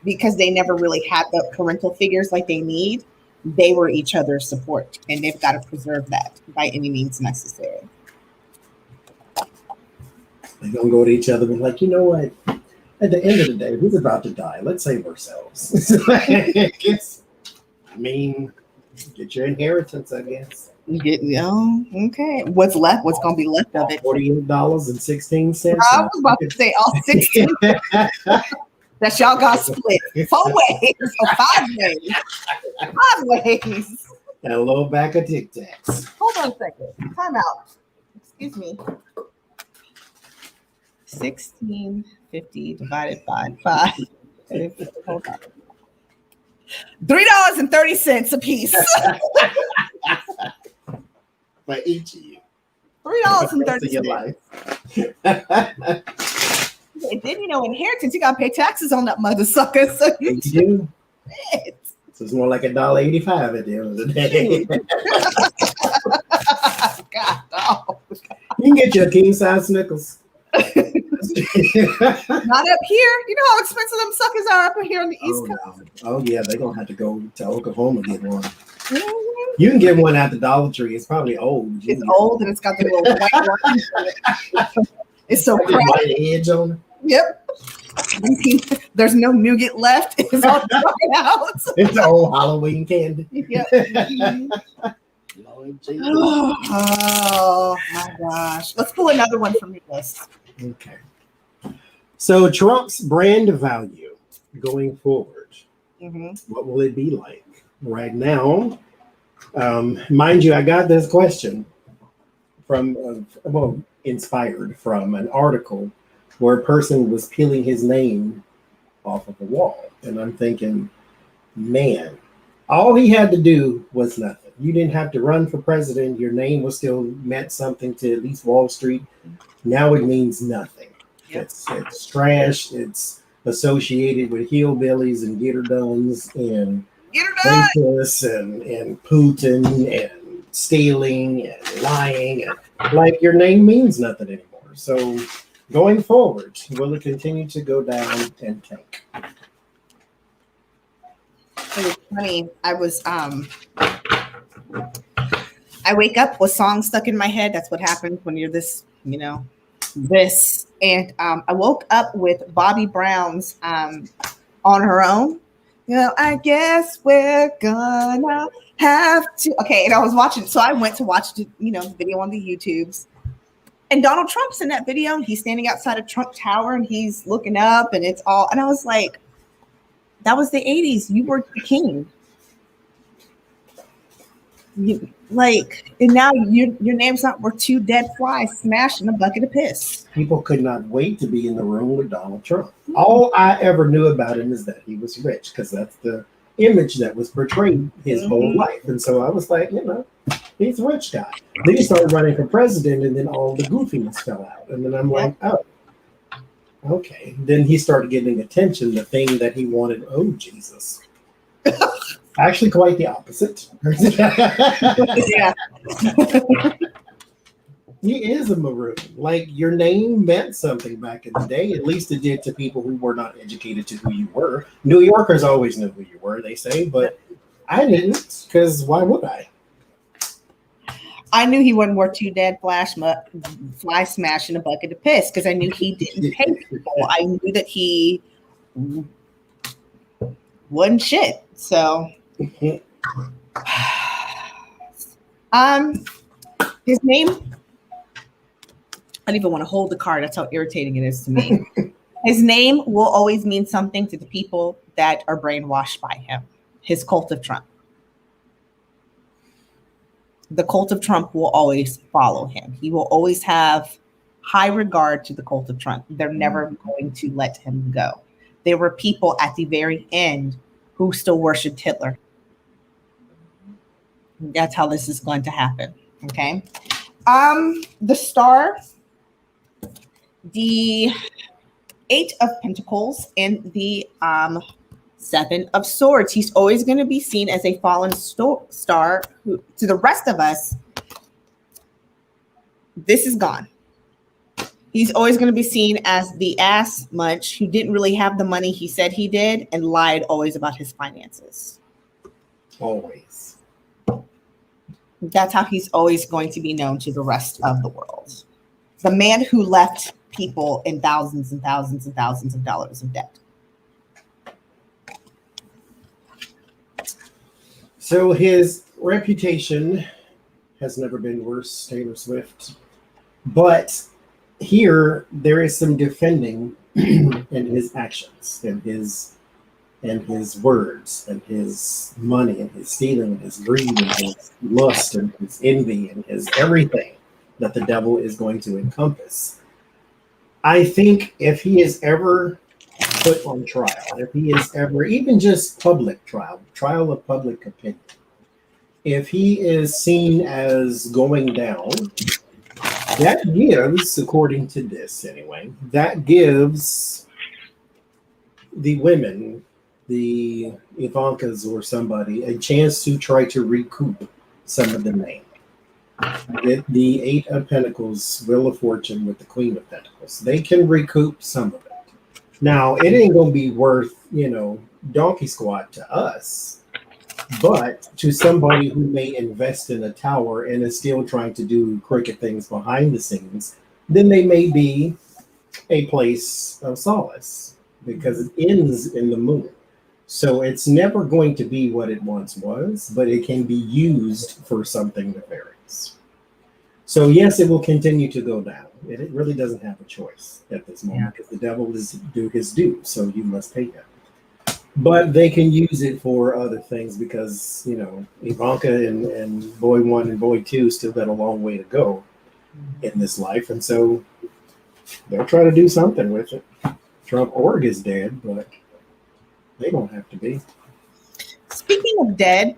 because they never really had the parental figures like they need, they were each other's support, and they've got to preserve that by any means necessary. They're going to go to each other and be like, you know what? At the end of the day, who's about to die? Let's save ourselves. Get your inheritance, I guess. Okay. What's left? What's going to be left of it? $48.16. I was about to say all 16. That y'all got split 4 ways or 5 ways. 5 ways. And a little bag of Tic Tacs. Hold on a second. Time out. Excuse me. 1650 divided by 5. Hold on. $3.30 a piece. For each of you. $3.30. And then inheritance, you gotta pay taxes on that mother sucker. So you do. So it's more like $1.85 at the end of the day. God, oh. You can get your king size Snickers. Not up here. You know how expensive them suckers are up here on the East Coast. No. Oh yeah, they're gonna have to go to Oklahoma to get one. You can get one at the Dollar Tree. It's probably old. It's old and it's got the little white lines on it. It's so Got the cracked. white edge on it. Yep. There's no nougat left. It's all dried out. It's old Halloween candy. Yep. Lord Jesus. Oh my gosh. Let's pull another one from your list. Okay. So Trump's brand value going forward, what will it be like? Right now, mind you, I got this question from, inspired from an article where a person was peeling his name off of a wall. And I'm thinking, man, all he had to do was nothing. You didn't have to run for president. Your name was still meant something to at least Wall Street. Now it means nothing. Yep. It's trash. It's associated with hillbillies and get-her-dones and racists and Putin and stealing and lying. And like your name means nothing anymore. So going forward, will it continue to go down and tank? It was funny. I wake up with songs stuck in my head. That's what happens when you're this. And I woke up with Bobby Brown's On Her Own. I guess we're gonna have to. Okay, and I was watching. So I went to watch the video on the YouTubes. And Donald Trump's in that video. He's standing outside of Trump Tower and he's looking up and it's all. And I was like, that was the 80s. You were the king. And now your name's not worth two dead flies smashed in a bucket of piss. People could not wait to be in the room with Donald Trump. All I ever knew about him is that he was rich, because that's the image that was portrayed his whole life. And so I was like, he's a rich guy. Then he started running for president, and then all the goofiness fell out. And then I'm like, oh, okay. Then he started getting attention, the thing that he wanted. Oh, Jesus. Actually, quite the opposite. Yeah. He is a maroon. Like, your name meant something back in the day. At least it did to people who were not educated to who you were. New Yorkers always knew who you were, they say, but I didn't, because why would I? I knew he wasn't worth two dead fly smash in a bucket of piss, because I knew he didn't pay people. I knew that he wasn't shit. So his name, I don't even want to hold the card. That's how irritating it is to me. His name will always mean something to the people that are brainwashed by him. His cult of Trump. The cult of Trump will always follow him. He will always have high regard to the cult of Trump. They're never going to let him go. There were people at the very end who still worshipped Hitler. That's how this is going to happen. Okay. The star, the 8 of Pentacles, and the 7 of Swords. He's always going to be seen as a fallen star who, to the rest of us, this is gone. He's always going to be seen as the ass munch who didn't really have the money he said he did and lied always about his finances. Always. That's how he's always going to be known to the rest of the world. The man who left people in thousands and thousands and thousands of dollars of debt. So his reputation has never been worse, Taylor Swift. But here there is some defending in his actions and his words and his money and his stealing and his greed and his lust and his envy and his everything that the devil is going to encompass. I think if he is ever put on trial, if he is ever, even just public trial of public opinion, if he is seen as going down, that gives, according to this anyway, that gives the women, the Ivankas or somebody, a chance to try to recoup some of the name. Get the 8 of Pentacles, Wheel of Fortune with the Queen of Pentacles. They can recoup some of it. Now, it ain't going to be worth, donkey squat to us, But to somebody who may invest in a tower and is still trying to do crooked things behind the scenes, then they may be a place of solace because it ends in the moon. So it's never going to be what it once was, but it can be used for something nefarious. So yes, it will continue to go down. It really doesn't have a choice at this moment because the devil is do his due, so you must pay him. But they can use it for other things because, you know, Ivanka and boy one and boy two still got a long way to go in this life. And so they'll try to do something with it. Trump org is dead, but they don't have to be. Speaking of dead,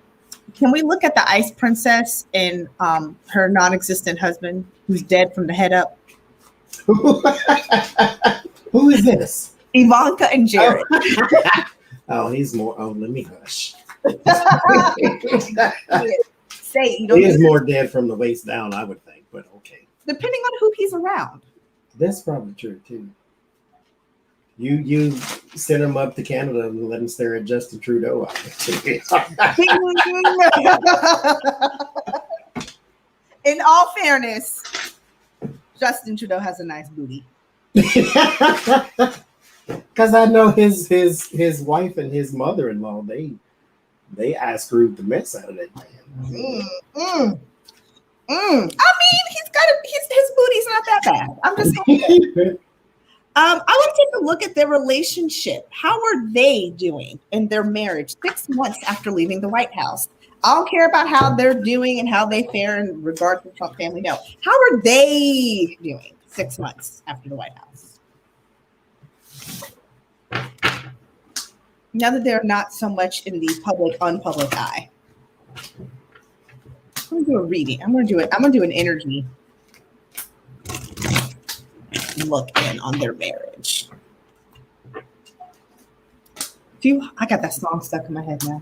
can we look at the Ice Princess and her non-existent husband who's dead from the head up? Who is this? Ivanka and Jared. Oh, he's more. Oh, let me hush. Say you don't. He is more dead from the waist down, I would think, but okay. Depending on who he's around. That's probably true too. You send him up to Canada and let him stare at Justin Trudeau. In all fairness, Justin Trudeau has a nice booty. Because I know his wife and his mother-in-law, they ass screwed the mess out of that man. I mean, his booty's not that bad. I'm just saying. I want to take a look at their relationship. How are they doing in their marriage 6 months after leaving the White House? I don't care about how they're doing and how they fare in regard to the Trump family. No. How are they doing 6 months after the White House? Now that they're not so much in the unpublic eye. I'm gonna do a reading. I'm gonna do an energy look in on their marriage. I got that song stuck in my head now.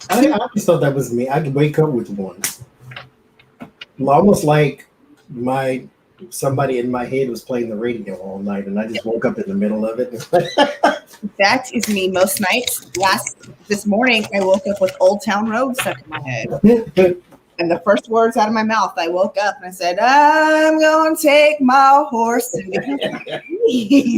I always thought that was me. I could wake up with one. Almost like somebody in my head was playing the radio all night, and I just woke up in the middle of it. That is me most nights. This morning, I woke up with Old Town Road stuck in my head. And the first words out of my mouth, I woke up and I said, I'm going to take my horse.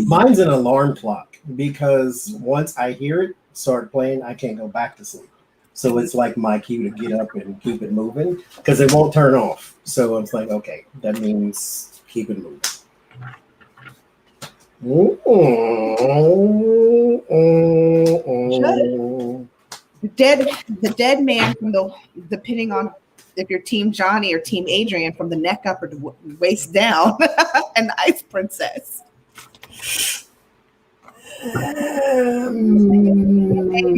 Mine's an alarm clock because once I hear it start playing, I can't go back to sleep. So it's like my cue to get up and keep it moving because it won't turn off. So it's like, okay, that means keep it moving. The dead man from depending on if you're Team Johnny or Team Adrian, from the neck up or the waist down, and the Ice Princess.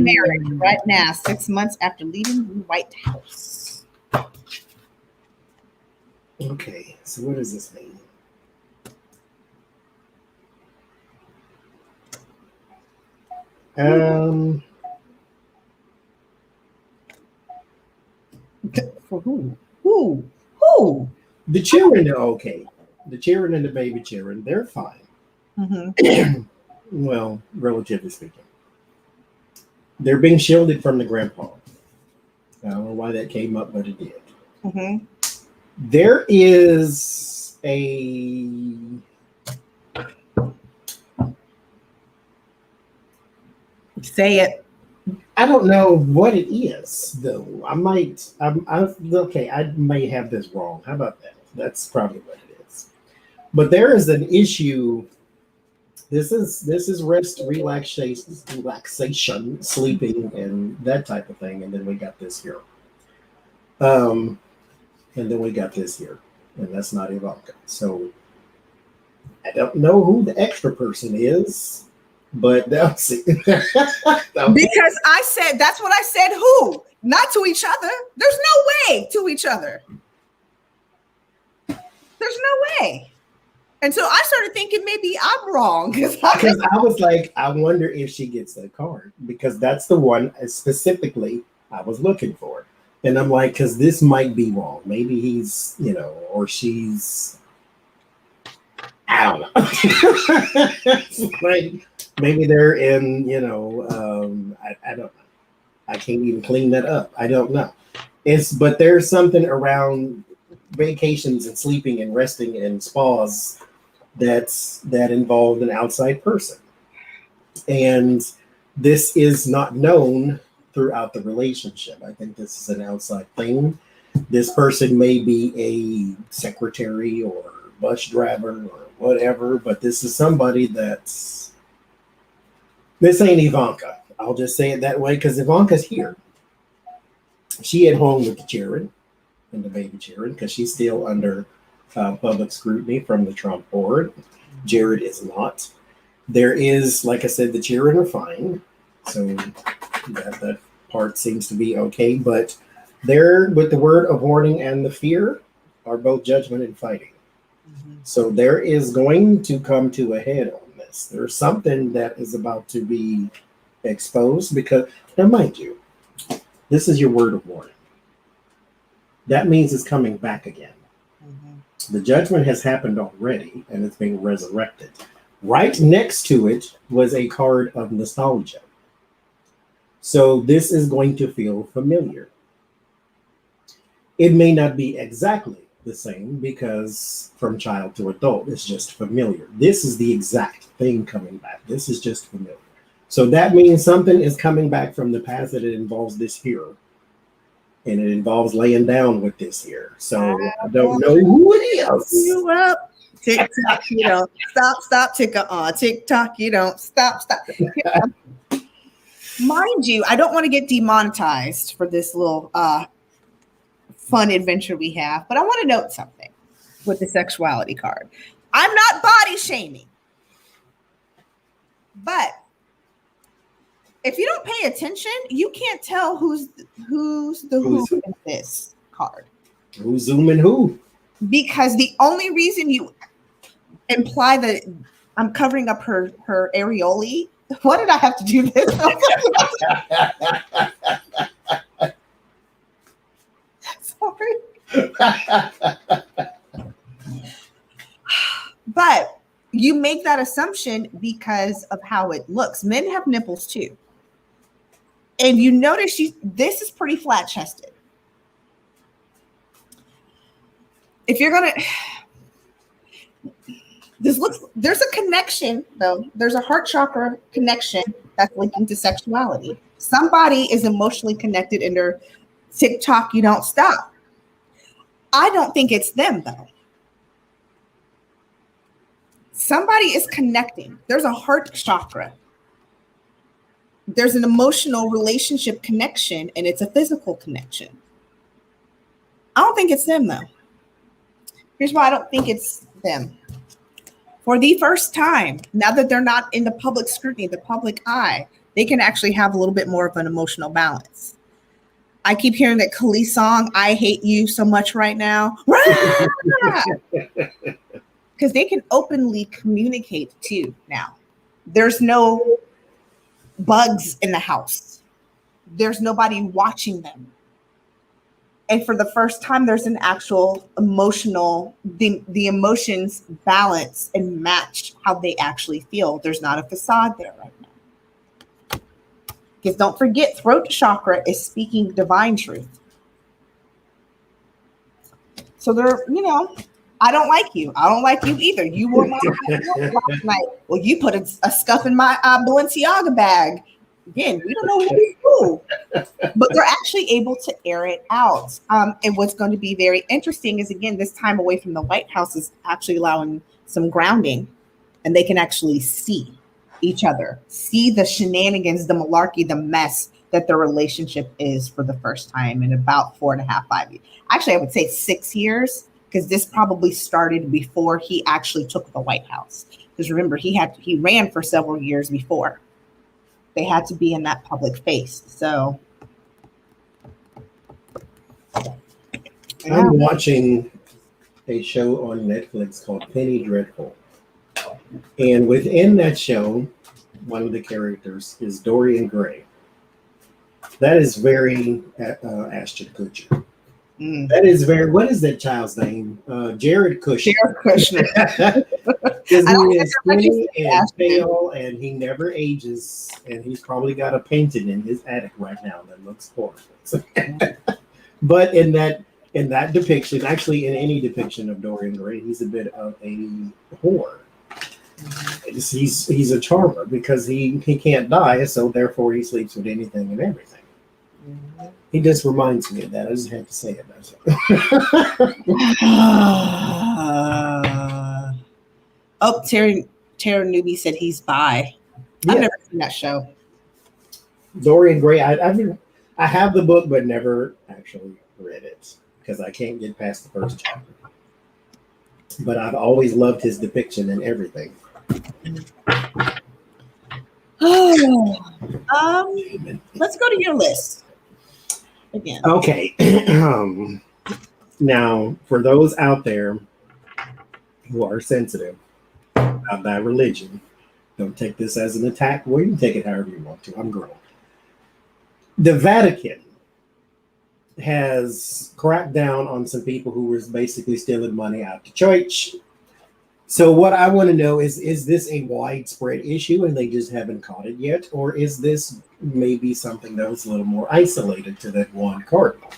Married right now, 6 months after leaving the White House. Okay, so what does this mean? For who? Who? The children are okay. The children and the baby children, they're fine. Mm-hmm. Well, relatively speaking. They're being shielded from the grandpa. I don't know why that came up, but it did. Mm-hmm. There is a Say it. I don't know what it is, though. I may have this wrong. How about that? That's probably what it is. But there is an issue. This is rest, relaxation, sleeping, and that type of thing. And then we got this here. And that's not Ivanka. So I don't know who the extra person is. But they'll see. Because I said, that's what I said, who? Not to each other. There's no way to each other. There's no way. And so I started thinking maybe I'm wrong. Because I was like, I wonder if she gets that card. Because that's the one specifically I was looking for. And I'm like, because this might be wrong. Maybe he's, or she's, I don't know. Like, maybe they're in, I don't know. I can't even clean that up. I don't know. But there's something around vacations and sleeping and resting and spas that involved an outside person. And this is not known throughout the relationship. I think this is an outside thing. This person may be a secretary or bus driver or whatever, but this is somebody this ain't Ivanka. I'll just say it that way because Ivanka's here. She at home with the children and the baby children because she's still under public scrutiny from the Trump board. Jared is not. There is, like I said, the children are fine. So that part seems to be okay. But there, with the word of warning and the fear, are both judgment and fighting. Mm-hmm. So there is going to come to a head on this. There's something that is about to be exposed because, now mind you, this is your word of warning. That means it's coming back again. Mm-hmm. The judgment has happened already and it's being resurrected. Right next to it was a card of nostalgia. So this is going to feel familiar. It may not be exactly the same because from child to adult, it's just familiar. This is the exact thing coming back. This is just familiar. So that means something is coming back from the past that it involves this here. And it involves laying down with this here. So I don't know who it is. You up. TikTok, you don't stop, tick on. TikTok, you don't stop. Mind you, I don't want to get demonetized for this little fun adventure we have, but I want to note something with the sexuality card. I'm not body shaming, but if you don't pay attention, you can't tell who's the who in this card. Who's zooming who? Because the only reason you imply that I'm covering up her areoli. What did I have to do this? Sorry. But you make that assumption because of how it looks. Men have nipples too. And you notice this is pretty flat chested. If you're going to, there's a connection though. There's a heart chakra connection that's linking to sexuality. Somebody is emotionally connected in their TikTok, you don't stop. I don't think it's them though. Somebody is connecting. There's a heart chakra. There's an emotional relationship connection and it's a physical connection. I don't think it's them though. Here's why I don't think it's them. For the first time, now that they're not in the public scrutiny, the public eye, they can actually have a little bit more of an emotional balance. I keep hearing that Khalees song, I hate you so much right now. Because they can openly communicate too now. There's no bugs in the house. There's nobody watching them. And for the first time, there's an actual emotional, the emotions balance and match how they actually feel. There's not a facade there right now. Because don't forget, throat chakra is speaking divine truth. So they're, I don't like you. I don't like you either. You wore my last night. Well, you put a scuff in my Balenciaga bag. Again, we don't know what we do, but they're actually able to air it out. And what's going to be very interesting is, again, this time away from the White House is actually allowing some grounding, and they can actually see each other, see the shenanigans, the malarkey, the mess that their relationship is for the first time in about 4.5, 5 years. Actually, I would say 6 years, because this probably started before he actually took the White House. Because remember, he ran for several years before. They had to be in that public face. So I'm watching a show on Netflix called Penny Dreadful. And within that show, one of the characters is Dorian Gray. That is very Ashton Kutcher. That is very, what is that child's name? Jared Kushner. Jared Kushner. Because I don't he have is to let you skinny say and Ashton. pale, and he never ages, and he's probably got a painting in his attic right now that looks horrible. But in that depiction, actually in any depiction of Dorian Gray, he's a bit of a whore. He's a charmer because he can't die, so therefore he sleeps with anything and everything. He just reminds me of that. I just had to say it. That's Oh, Tara Newby said he's bi. I've never seen that show. Dorian Gray. I have the book, but never actually read it because I can't get past the first chapter. But I've always loved his depiction and everything. Let's go to your list again. Okay. Now, for those out there who are sensitive about that religion, don't take this as an attack. Well, you can take it however you want to. I'm grown. The Vatican has cracked down on some people who were basically stealing money out the church. So what I want to know is this a widespread issue and they just haven't caught it yet? Or is this maybe something that was a little more isolated to that one cardinal?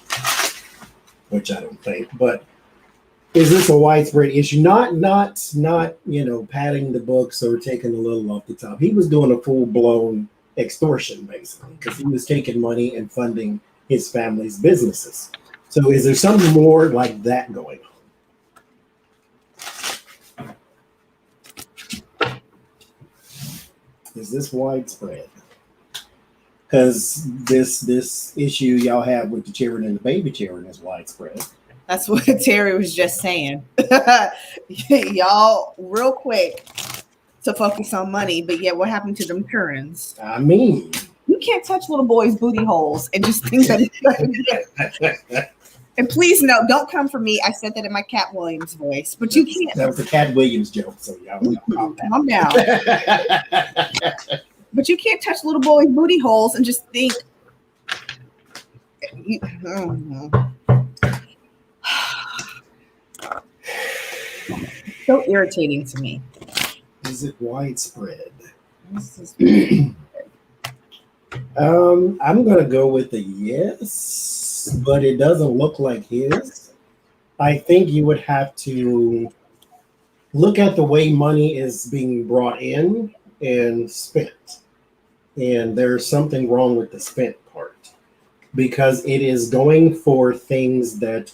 Which I don't think, but is this a widespread issue? Not padding the books or taking a little off the top. He was doing a full-blown extortion, basically, because he was taking money and funding his family's businesses. So is there something more like that going on? Is this widespread? Because this issue y'all have with the children and the baby children is widespread. That's what Terry was just saying. Y'all, real quick, to focus on money, but yet what happened to them currents? I mean, you can't touch little boys' booty holes and just think that. And please no, don't come for me. I said that in my Cat Williams voice, but you can't. That was a Cat Williams joke, so y'all calm down. But you can't touch little boys' booty holes and just think. So irritating to me. Is it widespread? I'm gonna go with a yes, but it doesn't look like his. I think you would have to look at the way money is being brought in and spent. And there's something wrong with the spent part because it is going for things that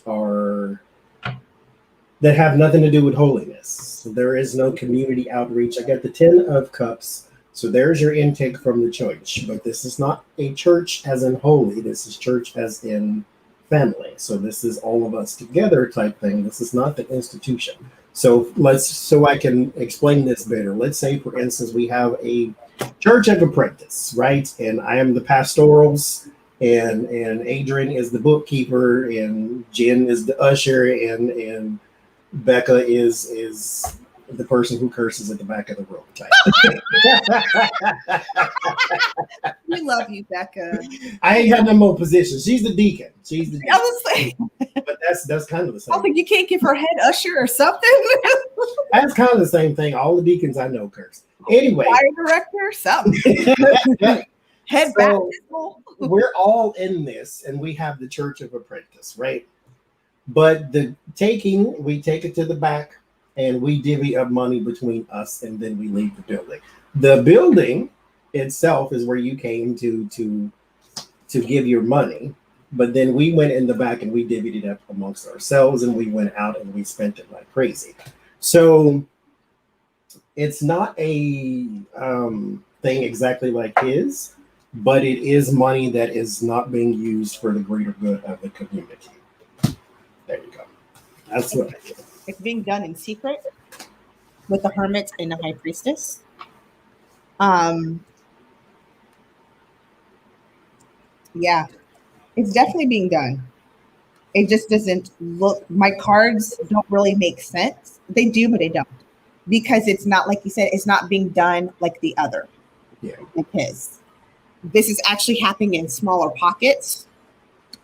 have nothing to do with holiness. So there is no community outreach. I got the 10 of Cups. So there's your intake from the church. But this is not a church as in holy. This is church as in family. So this is all of us together type thing. This is not the institution. So I can explain this better. Let's say, for instance, we have a church of Apprentice, right? And I am the pastorals, and Adrian is the bookkeeper, and Jen is the usher, and Becca is the person who curses at the back of the room. We love you, Becca. I ain't got no more positions. She's the deacon. I was saying, but that's kind of the same. I think you can't give her head usher or something. That's kind of the same thing. All the deacons I know curse. Anyway, fire director, something. Head baptismal. We're all in this, and we have the Church of Apprentice, right? But we take it to the back, and we divvy up money between us, and then we leave the building. The building itself is where you came to give your money, but then we went in the back and we divvied it up amongst ourselves, and we went out and we spent it like crazy. So it's not a thing exactly like his, but it is money that is not being used for the greater good of the community. There you go. That's what I do. It's being done in secret with the hermit and the high priestess. Yeah, it's definitely being done. It just doesn't look, my cards don't really make sense. They do, but they don't. Because it's not, like you said, it's not being done like the other. Yeah. Like his. This is actually happening in smaller pockets,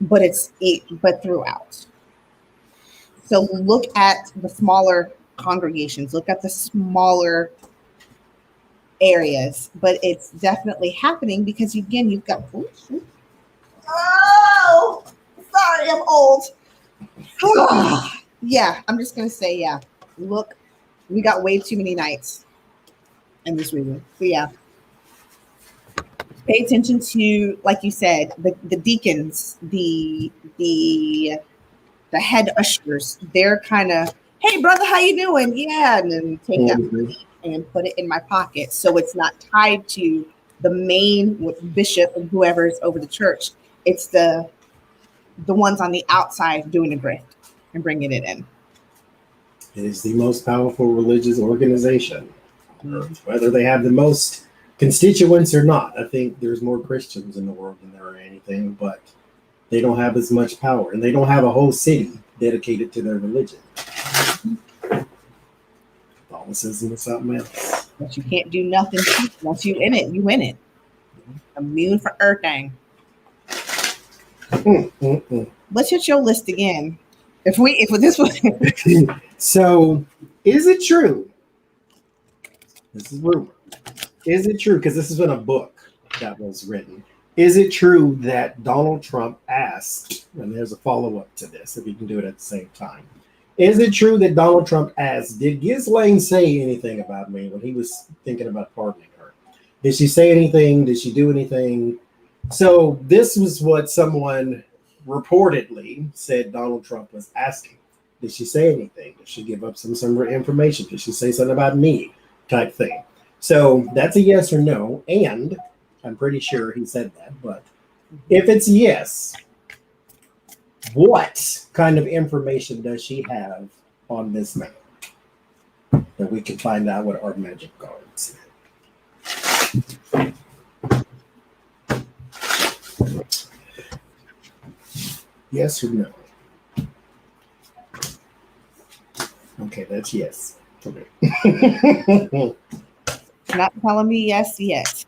but throughout. So look at the smaller congregations, look at the smaller areas, but it's definitely happening because again, you've got oh, sorry, I'm old. Yeah, I'm just gonna say, yeah. Look, we got way too many nights in this reading. So yeah. Pay attention to, like you said, the deacons, the head ushers. They're kind of, hey brother, how you doing? Yeah, and then take that money and put it in my pocket, so it's not tied to the main bishop and whoever is over the church. It's the ones on the outside doing the grift and bringing it in. It is the most powerful religious organization on earth, whether they have the most constituents or not. I think there's more Christians in the world than there are anything, but they don't have as much power, and they don't have a whole city dedicated to their religion. Catholicism is something else. But you can't do nothing once you in it. You in it. Immune for everything. Let's hit your list again. If this was So, is it true? This is rumor. Is it true? Because this has been a book that was written. Is it true that Donald Trump asked, and there's a follow-up to this, if you can do it at the same time. Is it true that Donald Trump asked, did Ghislaine say anything about me when he was thinking about pardoning her? Did she say anything? Did she do anything? So this was what someone reportedly said Donald Trump was asking. Did she say anything? Did she give up some information? Did she say something about me? Type thing. So that's a yes or no. And I'm pretty sure he said that. But if it's yes, what kind of information does she have on this man that we can find out what our magic cards? Yes or no? Okay, that's yes. Okay. not telling me yes yet.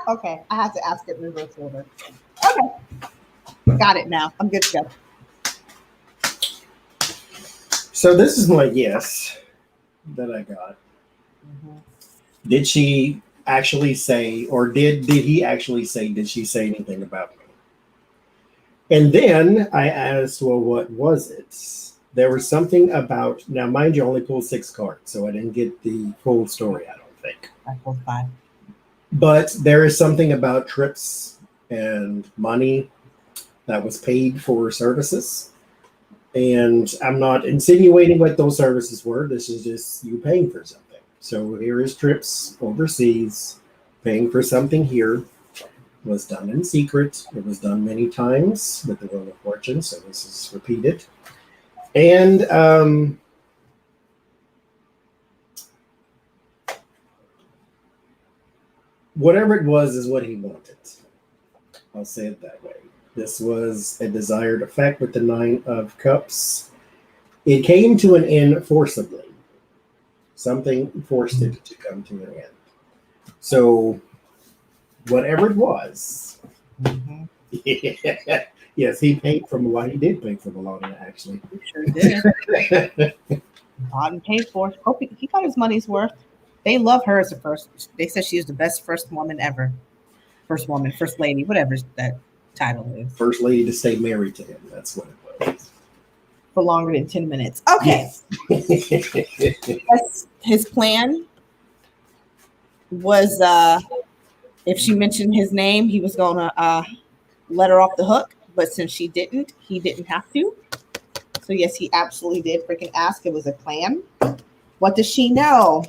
Okay, I have to ask it in reverse order. Okay, got it now. I'm good to go. So this is my yes that I got. Mm-hmm. Did she actually say, or did he actually say, did she say anything about me? And then I asked, well, what was it? There was something about, now mind you, I only pulled 6 cards, so I didn't get the full story, I don't think. I pulled 5. But there is something about trips and money that was paid for services. And I'm not insinuating what those services were. This is just you paying for something. So here is trips overseas, paying for something here. Was done in secret. It was done many times with the Wheel of Fortune. So this is repeated. And whatever it was is what he wanted. I'll say it that way. This was a desired effect with the 9 of Cups. It came to an end forcibly. Something forced it to come to an end. So, whatever it was, yes, he paid from a lot. He did pay for Melania, actually. He sure did. Bought and paid for. Hope he got his money's worth. They love her as a first. They said she was the best first woman ever. First woman, first lady, whatever that title is. First lady to stay married to him. That's what it was. For longer than 10 minutes. Okay. Yes. His plan was if she mentioned his name, he was going to let her off the hook. But since she didn't, he didn't have to. So, yes, he absolutely did freaking ask. It was a plan. What does she know?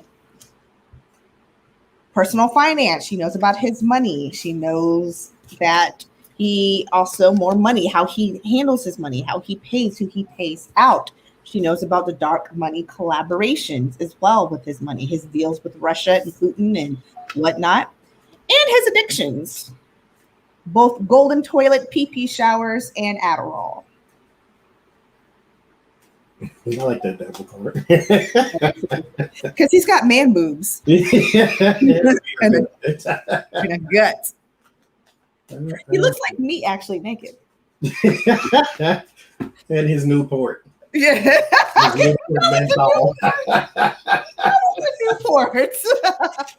Personal finance. She knows about his money. She knows that he also more money, how he handles his money, how he pays, who he pays out. She knows about the dark money collaborations as well with his money, his deals with Russia and Putin and whatnot, and his addictions, both golden toilet, pee-pee showers, and Adderall. I like that double card. Because he's got man boobs and a gut. He looks like me actually naked. And his Newport. Yeah. His Newport menthol. Newports.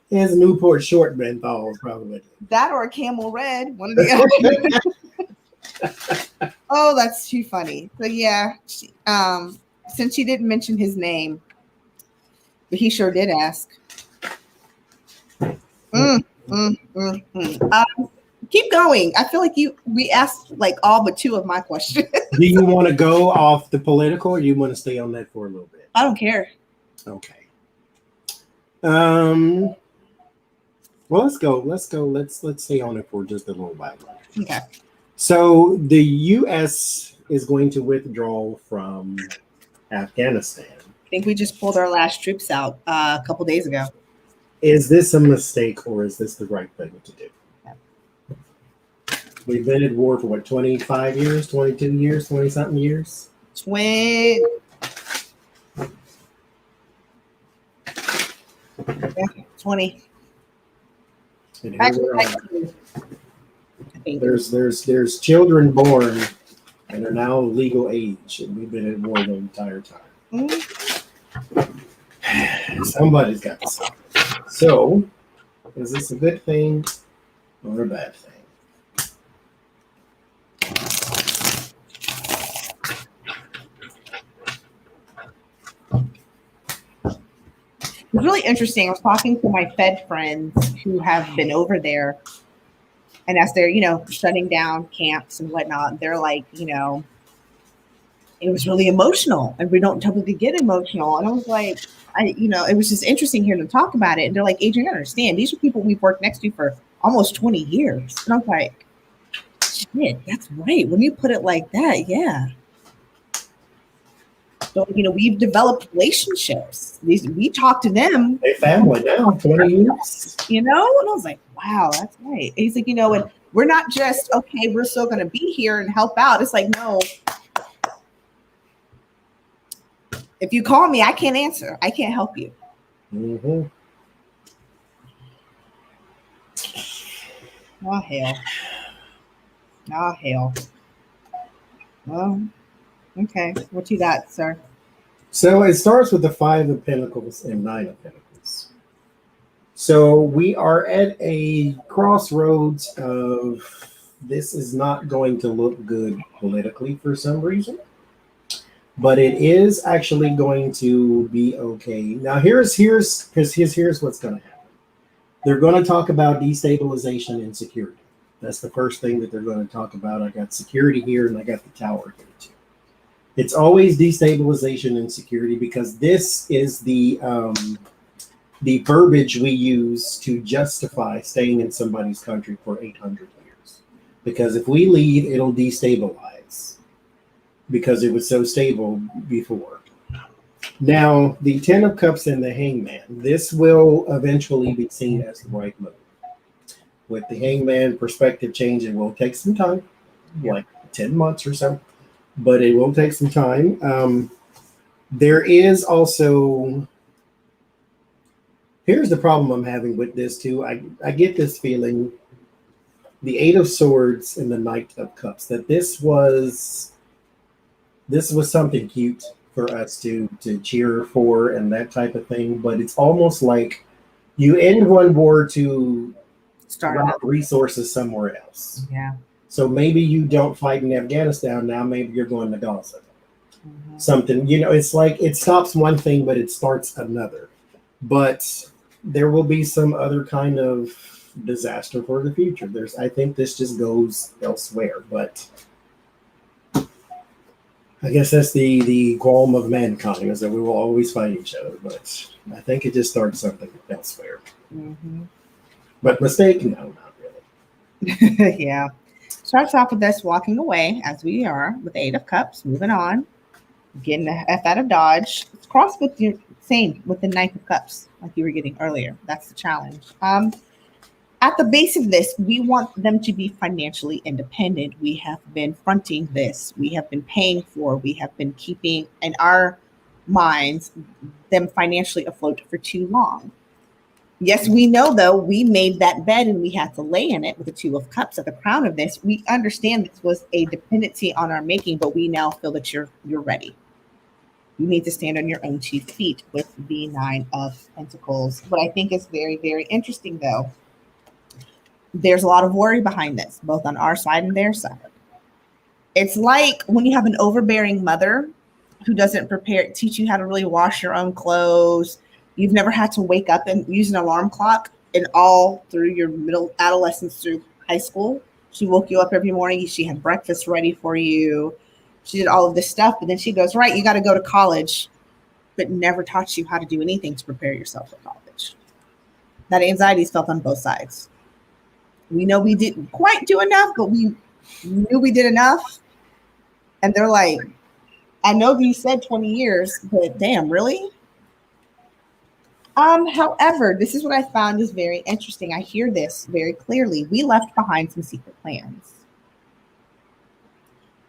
His Newport short menthol, probably. That or a Camel Red, one of the other. Oh, that's too funny. So yeah, since she didn't mention his name, but he sure did ask. Keep going. I feel like we asked like all but two of my questions. Do you want to go off the political, or do you want to stay on that for a little bit? I don't care. Okay. Well, let's go. Let's stay on it for just a little while. Okay. So the U.S. is going to withdraw from Afghanistan. I think we just pulled our last troops out a couple days ago. Is this a mistake, or is this the right thing to do? Yeah. We've been at war for what, 25 years, 22 years, 20-something years? 20. Yeah, 20. And here Actually, we are. 19. I think. There's children born and are now legal age, and we've been at war the entire time. Somebody's got to stop it. So, is this a good thing or a bad thing? It's really interesting. I was talking to my Fed friends who have been over there, and as they're, shutting down camps and whatnot, they're like, it was really emotional, and we don't typically get emotional. And I was like, it was just interesting hearing them talk about it. And they're like, Adrian, I understand. These are people we've worked next to for almost 20 years. And I was like, shit, that's right. When you put it like that, yeah. So, we've developed relationships. We talk to them. They family now, 20 years. And I was like, wow, that's right. He's like, and we're not just, okay, we're still going to be here and help out. It's like, no. If you call me, I can't answer. I can't help you. Mm-hmm. Oh, hell. Oh, hell. Well, okay. What you got, sir? So it starts with the 5 of Pentacles and 9 of Pentacles. So we are at a crossroads of this is not going to look good politically for some reason. But it is actually going to be okay. Now here's what's going to happen. They're going to talk about destabilization and security. That's the first thing that they're going to talk about. I got security here and I got the tower here too. It's always destabilization and security because this is the verbiage we use to justify staying in somebody's country for 800 years. Because if we leave, it'll destabilize. Because it was so stable before. Now, the 10 of Cups and the Hangman, this will eventually be seen as the right move. With the Hangman perspective change, it will take some time, like 10 months or so, but it will take some time. There is also, here's the problem I'm having with this too. I get this feeling, the 8 of Swords and the Knight of Cups, that this was something cute for us to cheer for and that type of thing. But it's almost like you end one war to route resources somewhere else. Yeah. So maybe you don't fight in Afghanistan now. Maybe you're going to Gaza. Mm-hmm. Something, it's like it stops one thing, but it starts another. But there will be some other kind of disaster for the future. I think this just goes elsewhere, but I guess that's the qualm of mankind, is that we will always fight each other. But I think it just starts something elsewhere. Mm-hmm. But mistake? No, not really. Yeah. Starts off with us walking away, as we are, with the 8 of Cups, moving on, getting the F out of Dodge. It's crossed with the same with the 9 of Cups, like you were getting earlier. That's the challenge. at the base of this, we want them to be financially independent. We have been fronting this. We have been paying for. We have been keeping in our minds them financially afloat for too long. Yes, we know though, we made that bed and we had to lay in it with the Two of Cups at the crown of this. We understand this was a dependency on our making, but we now feel that you're ready. You need to stand on your own 2 feet with the Nine of Pentacles. What I think is very, very interesting though, there's a lot of worry behind this, both on our side and their side. It's like when you have an overbearing mother who doesn't teach you how to really wash your own clothes. You've never had to wake up and use an alarm clock, and all through your middle adolescence through high school. She woke you up every morning. She had breakfast ready for you. She did all of this stuff, but then she goes, right, you got to go to college, but never taught you how to do anything to prepare yourself for college. That anxiety is felt on both sides. We know we didn't quite do enough, but we knew we did enough. And they're like, I know you said 20 years, but damn, really? However, this is what I found is very interesting. I hear this very clearly. We left behind some secret plans.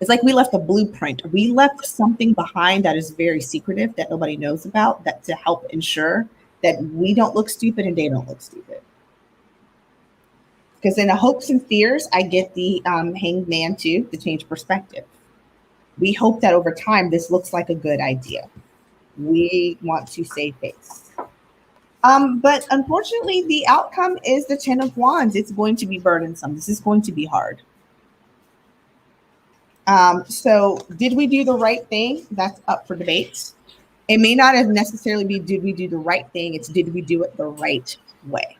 It's like we left a blueprint. We left something behind that is very secretive that nobody knows about, that to help ensure that we don't look stupid and they don't look stupid. Because in the hopes and fears, I get the Hangman too, to change perspective. We hope that over time, this looks like a good idea. We want to save face. But unfortunately, the outcome is the 10 of Wands. It's going to be burdensome. This is going to be hard. So did we do the right thing? That's up for debate. It may not have necessarily be, did we do the right thing? It's did we do it the right way?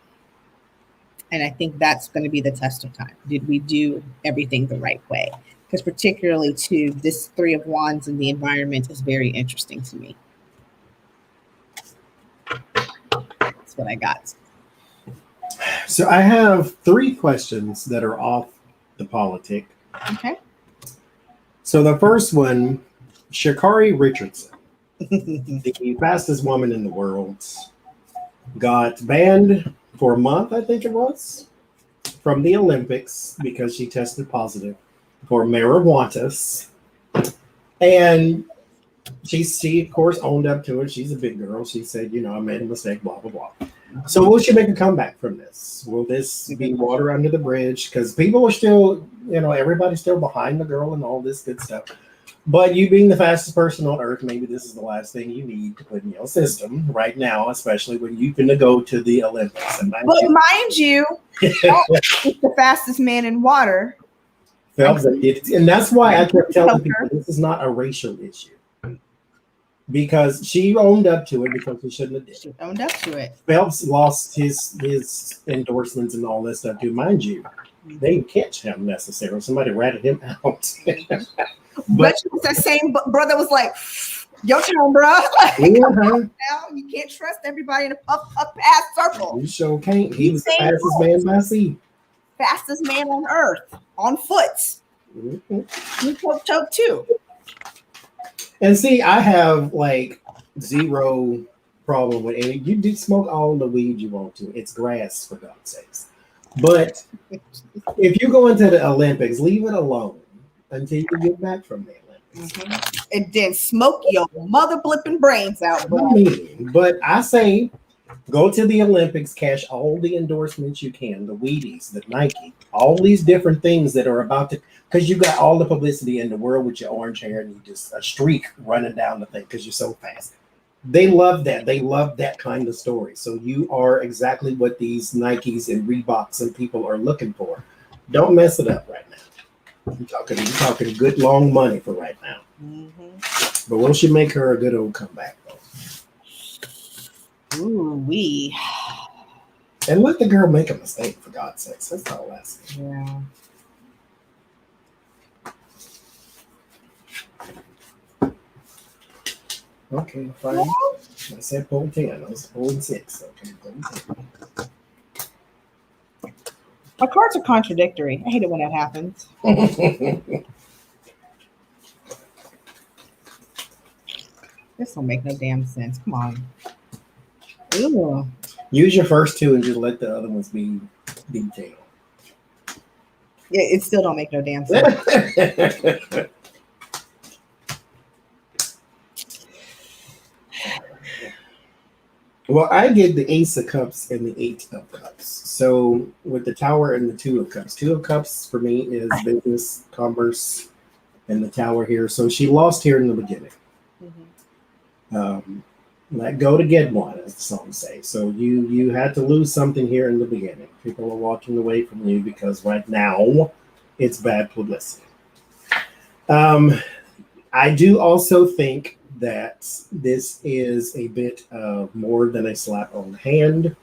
And I think that's going to be the test of time. Did we do everything the right way? Because particularly to this 3 of Wands in the environment is very interesting to me. That's what I got. So I have 3 questions that are off the politic. Okay. So the first one, Sha'Carri Richardson, the fastest woman in the world, got banned for a month, I think it was, from the Olympics because she tested positive for marijuana. And she of course owned up to it. She's a big girl. She said, I made a mistake, blah, blah, blah. So will she make a comeback from this? Will this be water under the bridge? Because people are still, everybody's still behind the girl and all this good stuff. But you being the fastest person on earth, maybe this is the last thing you need to put in your system right now, especially when you're going to go to the Olympics. And mind you, it's the fastest man in water. And that's why I kept telling people this is not a racial issue. Because she owned up to it because she shouldn't have did. She owned up to it. Phelps lost his endorsements and all that stuff too. Mind you, they didn't catch him necessarily. Somebody ratted him out. But that same brother was like, your turn, bro. Like, now you can't trust everybody in a past circle. You sure can't. He was the fastest man by sea. Fastest man on earth, on foot. Mm-hmm. You choke too. And see, I have like 0 problem with it. You do smoke all the weed you want to. It's grass, for God's sakes. But if you go into the Olympics, leave it alone until you get back from the Olympics. Mm-hmm. And then smoke your mother blipping brains out, bro. But I say, go to the Olympics, cash all the endorsements you can, the Wheaties, the Nike, all these different things that are about to, because you got all the publicity in the world with your orange hair and you just a streak running down the thing because you're so fast. They love that. They love that kind of story. So you are exactly what these Nikes and Reeboks and people are looking for. Don't mess it up right now. You're talking good long money for right now. Mm-hmm. But won't you make her a good old comeback though? Ooh, And let the girl make a mistake, for God's sakes. That's all I say. Yeah. Okay, fine. I said pull 10. I was pulling 6. Okay, pull 10. My cards are contradictory. I hate it when that happens. This don't make no damn sense. Come on. Ooh. Use your first two and just let the other ones be detailed. Yeah, it still don't make no damn sense. Well, I get the Ace of Cups and the Eight of Cups. So with the Tower and the Two of Cups. Two of Cups for me is business, commerce, and the Tower here. So she lost here in the beginning. Let go to get one, as the song say. So you had to lose something here in the beginning. People are walking away from you because right now it's bad publicity. I do also think that this is a bit of more than a slap on the hand.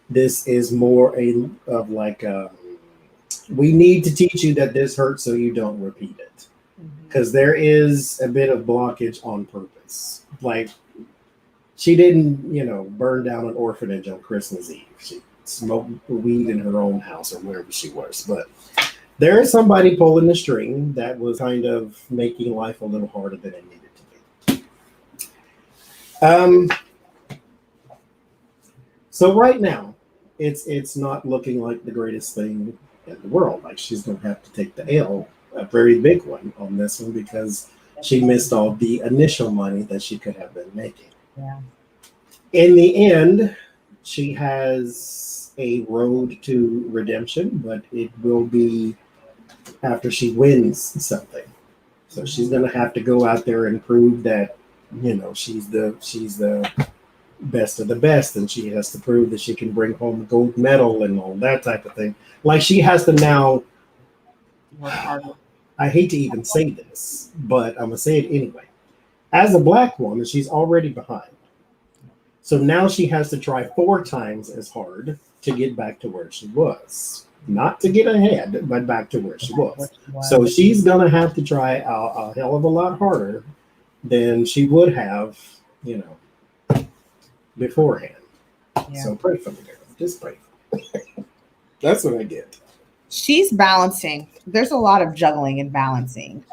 This is more of like we need to teach you that this hurts so you don't repeat it. Because there is a bit of blockage on purpose. Like, she didn't, burn down an orphanage on Christmas Eve. She smoked weed in her own house or wherever she was. But there is somebody pulling the string that was kind of making life a little harder than it needed to be. So right now, it's not looking like the greatest thing in the world. Like, she's going to have to take the L, a very big one on this one, because she missed all the initial money that she could have been making. Yeah. In the end, she has a road to redemption, but it will be after she wins something. So she's going to have to go out there and prove that, she's the best of the best, and she has to prove that she can bring home a gold medal and all that type of thing. Like, she has to now. I hate to even say this, but I'm gonna say it anyway. As a Black woman, she's already behind. So now she has to try 4 times as hard to get back to where she was. Not to get ahead, but back to where she was. So she's going to have to try a hell of a lot harder than she would have, beforehand. Yeah. So pray for me, girl. Just pray for me. That's what I get. She's balancing. There's a lot of juggling and balancing.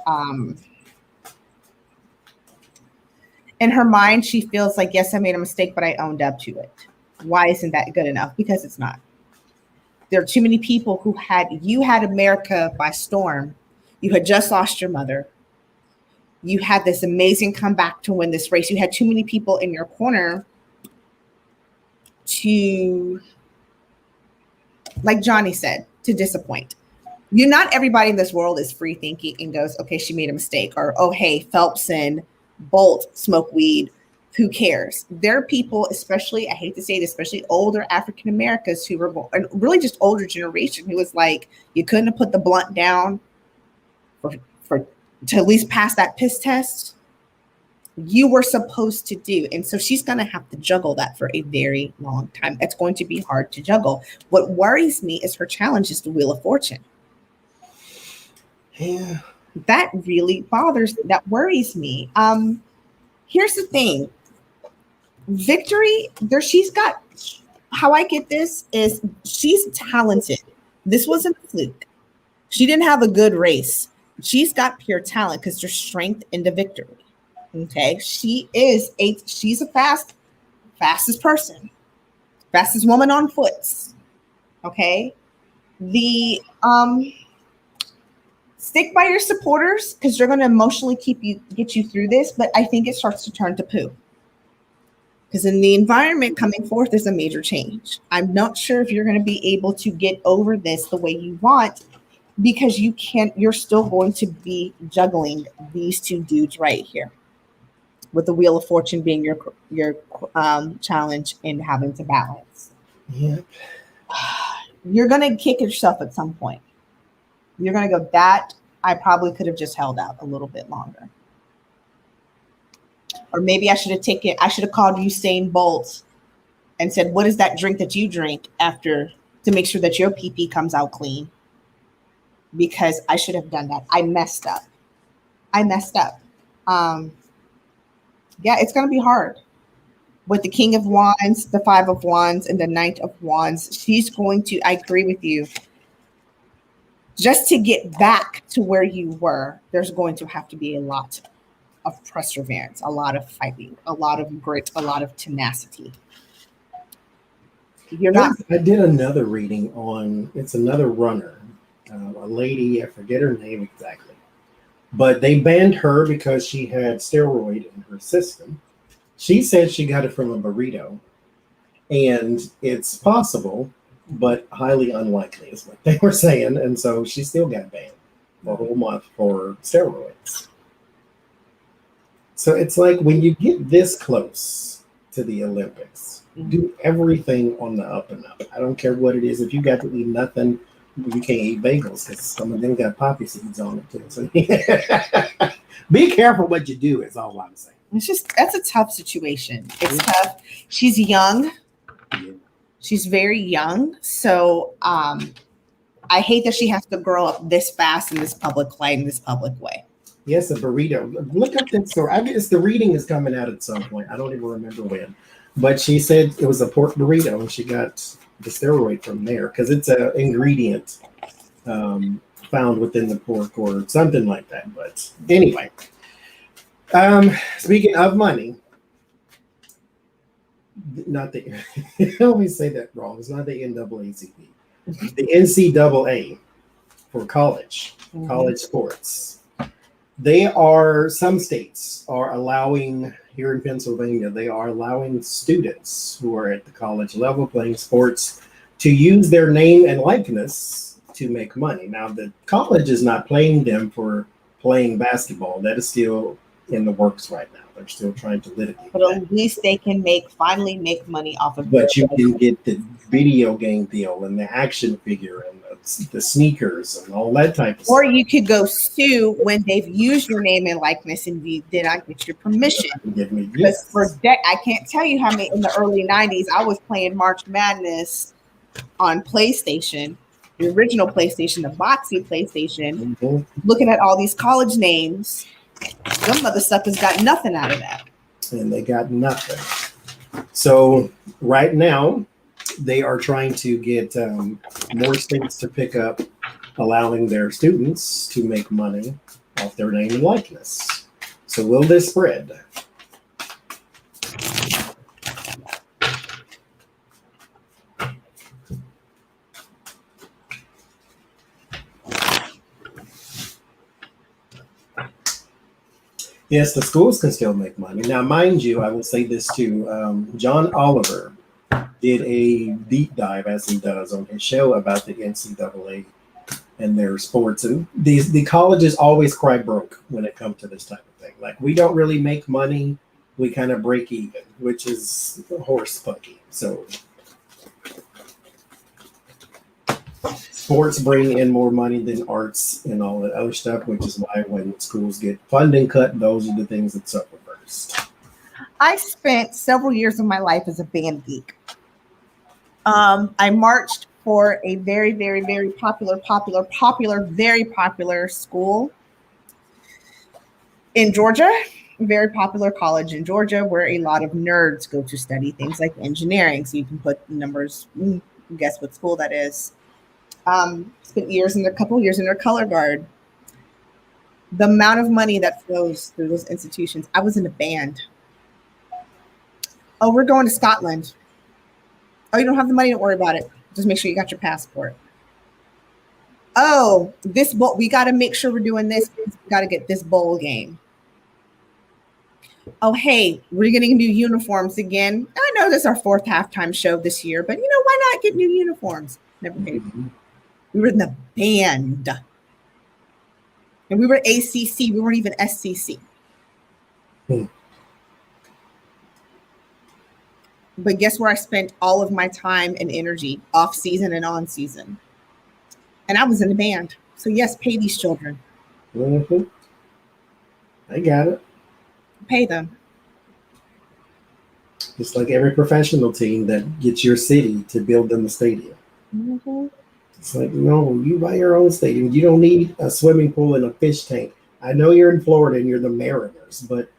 In her mind, she feels like, yes, I made a mistake, but I owned up to it. Why isn't that good enough? Because it's not. There are too many people who had America by storm. You had just lost your mother. You had this amazing comeback to win this race. You had too many people in your corner to, like Johnny said, to disappoint. Not everybody in this world is free thinking and goes, okay, she made a mistake, or, oh, hey, Phelps and Bolt smoke weed. Who cares? There are people, especially, I hate to say it, especially older African Americans who were, and really just older generation, who was like, you couldn't have put the blunt down to at least pass that piss test. You were supposed to do. And so she's going to have to juggle that for a very long time. It's going to be hard to juggle. What worries me is her challenge is the Wheel of Fortune. Yeah. That really that worries me. Here's the thing. Victory, she's got, how I get this is she's talented. This wasn't a fluke. She didn't have a good race. She's got pure talent because there's strength in the victory. Okay. She's a fastest person, fastest woman on foot. Okay. Stick by your supporters because they're going to emotionally get you through this. But I think it starts to turn to poo. Because in the environment coming forth is a major change. I'm not sure if you're going to be able to get over this the way you want, because you're still going to be juggling these two dudes right here, with the Wheel of Fortune being your challenge and having to balance. Yep. You're going to kick yourself at some point. You're going to go, that I probably could have just held out a little bit longer. Or maybe I should have called Usain Bolt and said, what is that drink that you drink after, to make sure that your pee-pee comes out clean? Because I should have done that. I messed up. Yeah, it's going to be hard. With the King of Wands, the 5 of Wands, and the Knight of Wands, she's going to, I agree with you, just to get back to where you were, there's going to have to be a lot of perseverance, a lot of fighting, a lot of grit, a lot of tenacity. You're not. I did another reading on, it's another runner, a lady, I forget her name exactly, but they banned her because she had steroid in her system. She said she got it from a burrito, and it's possible, but highly unlikely is what they were saying. And so she still got banned for a whole month for steroids. So it's like when you get this close to the Olympics, do everything on the up and up. I don't care what it is. If you got to eat nothing, you can't eat bagels because some of them got poppy seeds on it too. So be careful what you do is all I'm saying. It's just, that's a tough situation. It's tough. She's young. Yeah. She's very young. So I hate that she has to grow up this fast in this public light, in this public way. Yes, a burrito. Look up that story. I mean, the reading is coming out at some point. I don't even remember when. But she said it was a pork burrito, and she got the steroid from there because it's an ingredient found within the pork or something like that. But anyway, speaking of money, not the I always say that wrong. It's not the NAACP, the NCAA for college sports. They are, some states are allowing, here in Pennsylvania, they are allowing students who are at the college level playing sports to use their name and likeness to make money. Now, the college is not paying them for playing basketball. That is still in the works right now. They're still trying to litigate. But at least they can finally make money off of it. But you can get the video game deal and the action figure and the sneakers and all that type of stuff. Or you could go sue when they've used your name and likeness and you did not get your permission. Because I can't tell you how many in the early 90s I was playing March Madness on PlayStation, the original PlayStation, the boxy PlayStation, looking at all these college names. Some mother suckers got nothing out of that. And they got nothing. So right now, they are trying to get more states to pick up allowing their students to make money off their name and likeness. So will this spread? Yes, the schools can still make money. Now, mind you, I will say this too. John Oliver did a deep dive, as he does on his show, about the NCAA and their sports. And the colleges always cry broke when it comes to this type of thing. Like, we don't really make money. We kind of break even, which is horse fucking. So sports bring in more money than arts and all that other stuff, which is why when schools get funding cut, those are the things that suffer first. I spent several years of my life as a band geek. I marched for a very, very, very popular, very popular school in Georgia, a very popular college in Georgia where a lot of nerds go to study things like engineering. So you can put numbers, guess what school that is. Spent a couple years in their color guard. The amount of money that flows through those institutions. I was in a band. Oh, we're going to Scotland. Oh, you don't have the money, don't worry about it. Just make sure you got your passport. Oh, this bowl, we got to make sure we're doing this. We got to get this bowl game. Oh, hey, we're getting new uniforms again. I know this is our 4th halftime show this year, but why not get new uniforms? Never paid. We were in the band. And we were ACC. We weren't even SCC. But guess where I spent all of my time and energy, off season and on season? And I was in the band. So yes, pay these children. I got it. Pay them. Just like every professional team that gets your city to build them a stadium. It's like, no, you buy your own stadium. You don't need a swimming pool and a fish tank. I know you're in Florida and you're the Mariners, but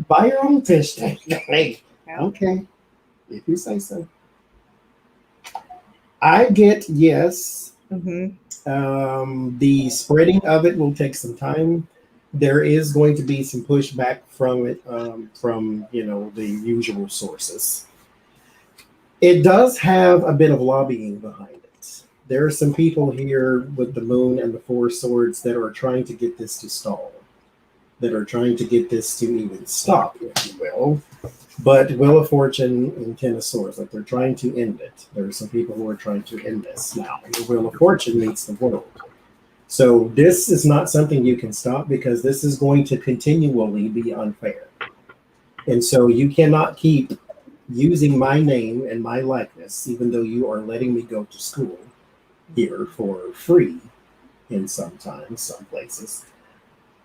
buy your own fish tank. Hey, okay. If you say so. I get yes. The spreading of it will take some time. There is going to be some pushback from it, from the usual sources. It does have a bit of lobbying behind it. There are some people here with the Moon and the Four Swords that are trying to get this to stall, that are trying to get this to even stop, if you will. But Wheel of Fortune and Ten of Swords, like they're trying to end it. There are some people who are trying to end this now. The Wheel of Fortune meets the world. So this is not something you can stop because this is going to continually be unfair. And so you cannot keep using my name and my likeness, even though you are letting me go to school here for free in some places.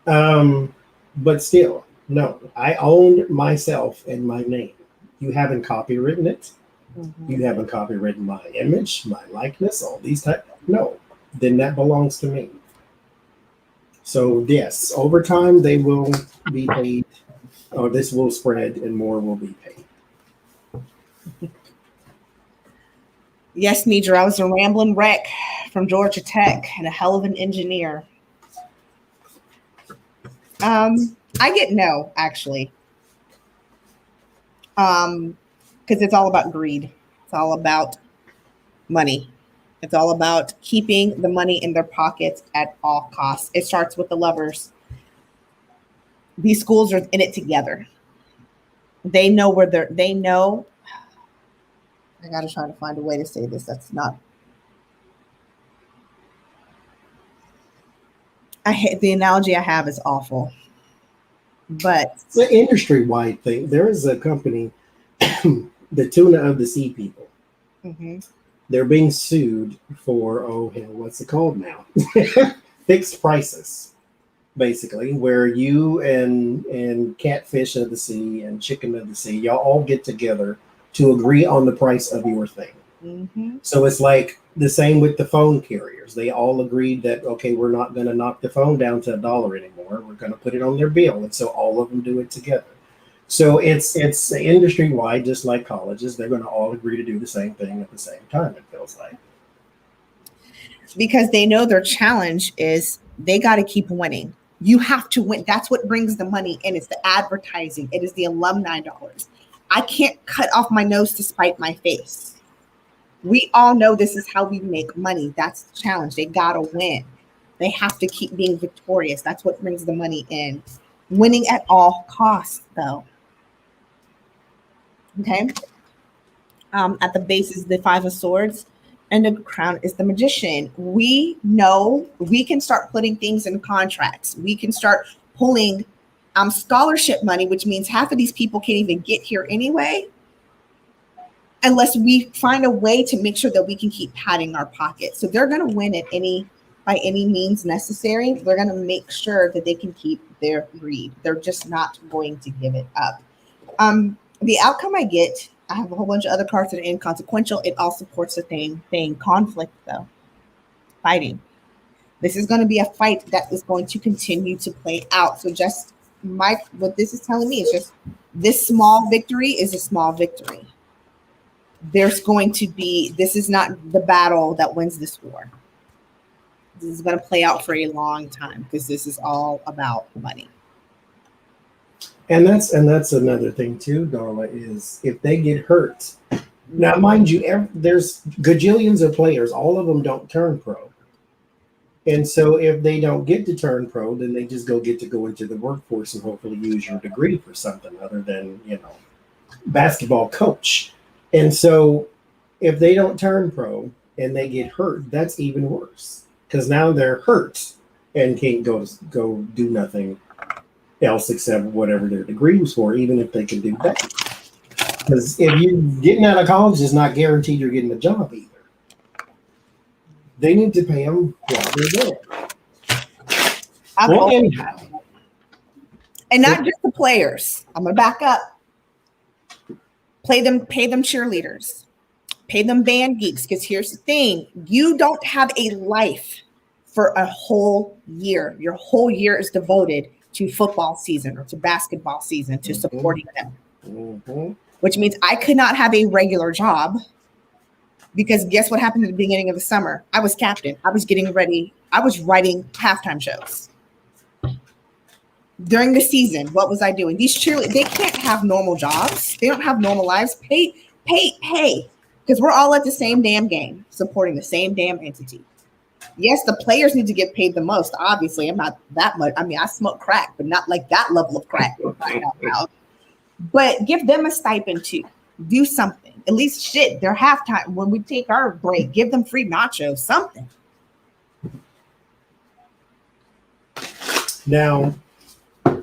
But still, no, I owned myself and my name. You haven't copywritten it. Mm-hmm. You haven't copywritten my image, my likeness, all these types. No, then that belongs to me. So yes, over time they will be paid, or this will spread and more will be paid. Yes, Nidra, I was a rambling wreck from Georgia Tech and a hell of an engineer. I get no, actually. Because it's all about greed. It's all about money. It's all about keeping the money in their pockets at all costs. It starts with the lovers. These schools are in it together. They know where they know. I got to try to find a way to say this. That's not. I hate the analogy I have is awful. But it's an industry-wide thing. There is a company, the Tuna of the Sea people. Mm-hmm. They're being sued for, what's it called now? Fixed prices, basically, where you and catfish of the sea and chicken of the sea, y'all all get together to agree on the price of your thing. Mm-hmm. So it's like the same with the phone carriers. They all agreed that, okay, we're not going to knock the phone down to $1 anymore. We're going to put it on their bill. And so all of them do it together. So it's industry-wide, just like colleges. They're going to all agree to do the same thing at the same time, it feels like. Because they know their challenge is they got to keep winning. You have to win. That's what brings the money in. It's the advertising. It is the alumni dollars. I can't cut off my nose to spite my face. We all know this is how we make money. That's the challenge. They got to win. They have to keep being victorious. That's what brings the money in. Winning at all costs, though. Okay. At the base is the Five of Swords, and the crown is the Magician. We know we can start putting things in contracts. We can start pulling scholarship money, which means half of these people can't even get here anyway, unless we find a way to make sure that we can keep padding our pockets. So they're going to win by any means necessary. They're going to make sure that they can keep their greed. They're just not going to give it up. The outcome I get, I have a whole bunch of other cards that are inconsequential. It all supports the same thing. Conflict, though. Fighting. This is going to be a fight that is going to continue to play out. So just what this is telling me is just this small victory is a small victory. This is not the battle that wins this war. This is going to play out for a long time because this is all about money. And that's another thing too, Darla, is if they get hurt. Now, mind you, there's gajillions of players. All of them don't turn pro. And so if they don't get to turn pro, then they just get to go into the workforce and hopefully use your degree for something other than, basketball coach. And so if they don't turn pro and they get hurt, that's even worse because now they're hurt and can't go do nothing else except whatever their degree was for, even if they can do that. Because if you're getting out of college, it's not guaranteed you're getting a job either. They need to pay them while they're there. Well, anyhow. And not just the players. I'm going to back up. Pay them cheerleaders. Pay them band geeks. Because here's the thing. You don't have a life for a whole year. Your whole year is devoted to football season or to basketball season, to supporting them. Mm-hmm. Which means I could not have a regular job because guess what happened at the beginning of the summer? I was captain. I was getting ready. I was writing halftime shows. During the season, what was I doing? These cheerleaders, they can't have normal jobs. They don't have normal lives. Pay Because we're all at the same damn game, supporting the same damn entity. Yes, the players need to get paid the most. Obviously, I'm not that much. I mean, I smoke crack, but not like that level of crack. But give them a stipend too. Do something. At least shit, their halftime, when we take our break, give them free nachos, something. Now,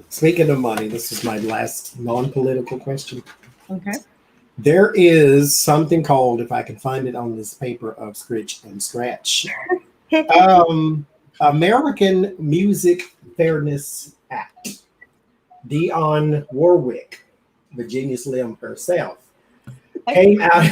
speaking of money, this is my last non-political question. Okay. There is something called, if I can find it on this paper of Scritch and Scratch, American Music Fairness Act. Dionne Warwick, Virginia Slim herself, came out.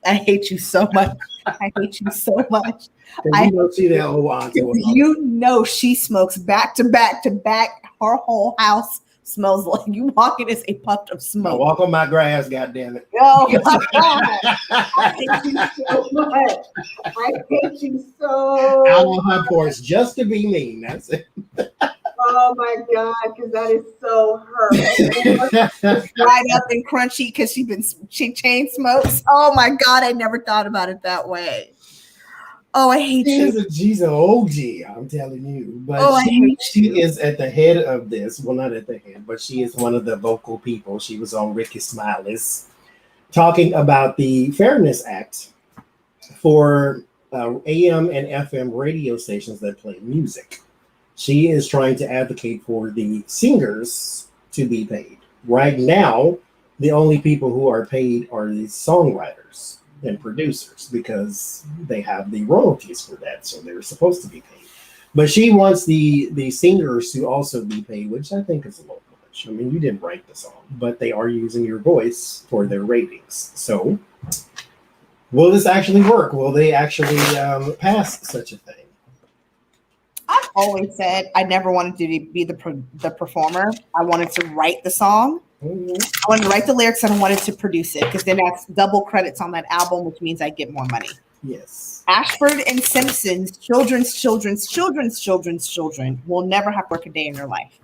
I hate you so much. I hate you so much. You know she that old auntie. You know she smokes back to back to back. Her whole house smells like you walking as a puff of I smoke. walk on my grass, goddammit. Oh my God. I hate you so much. I hate you so Out on her porch just to be mean. That's it. Oh my God, because that is so hurtful. Dried up and crunchy because she chain smokes. Oh my God, I never thought about it that way. Oh, I hate you. She's an OG, I'm telling you. But Oh, she is at the head of this. Well, not at the head, but she is one of the vocal people. She was on Ricky Smiley's talking about the Fairness Act for AM and FM radio stations that play music. She is trying to advocate for the singers to be paid. Right now, the only people who are paid are the songwriters and producers because they have the royalties for that, so they're supposed to be paid. But she wants the singers to also be paid, which I think is a little much. I mean, you didn't write the song, but they are using your voice for their ratings. So, will this actually work? Will they actually pass such a thing? I've always said I never wanted to be the performer. I wanted to write the song. Mm-hmm. I wanted to write the lyrics and I wanted to produce it because then that's double credits on that album, which means I get more money. Yes. Ashford and Simpson's children will never have to work a day in their life.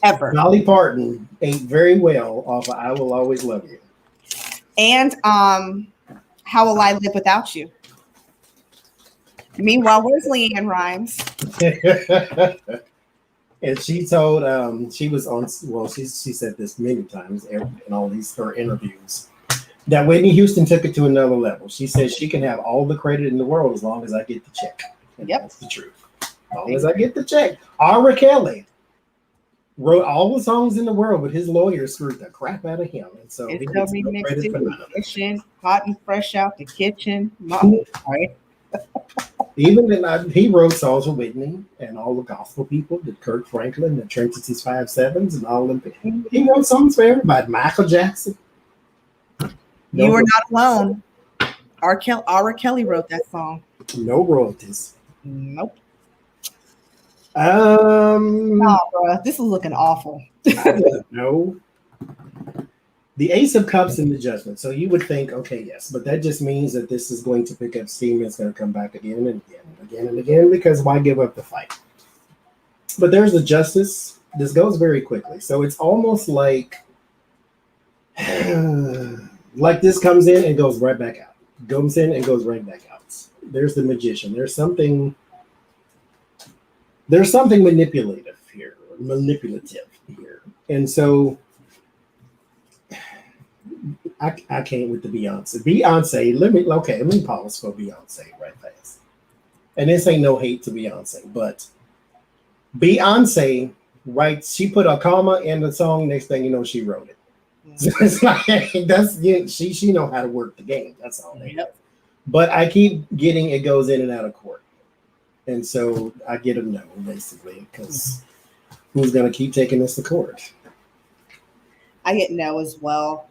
Ever. Dolly Parton ate very well off of I Will Always Love You. And How Will I Live Without You? Meanwhile, where's Leanne Rimes? And she told, she was on, well, she said this many times in all these her interviews, that Whitney Houston took it to another level. She says she can have all the credit in the world as long as I get the check. And that's the truth. As long as I get the check. R. Kelly wrote all the songs in the world, but his lawyer screwed the crap out of him. And so he gets no credit for none of it. Hot and fresh out the kitchen. Right. Even then, he wrote songs for Whitney and all the gospel people, the Kirk Franklin, the Trinity's 5-7s, and all of them. He wrote songs for everybody. Michael Jackson. You Are Not Alone. R. Kelly wrote that song. No royalties. Nope. No, bro, this is looking awful. I don't know. The Ace of Cups in the Judgment. So you would think, okay, yes, but that just means that this is going to pick up steam and it's going to come back again and again and again and again, because why give up the fight? But there's the Justice. This goes very quickly. So it's almost like this comes in and goes right back out. Goes in and goes right back out. There's the Magician. There's something manipulative here. And so I can't with the Beyonce. Let me pause for Beyonce right fast. And this ain't no hate to Beyonce, but Beyonce writes, she put a comma in the song, next thing you know, she wrote it. So it's like she know how to work the game. That's all they know. But I keep getting it goes in and out of court. And so I get a no, basically, because who's gonna keep taking this to court? I get no as well.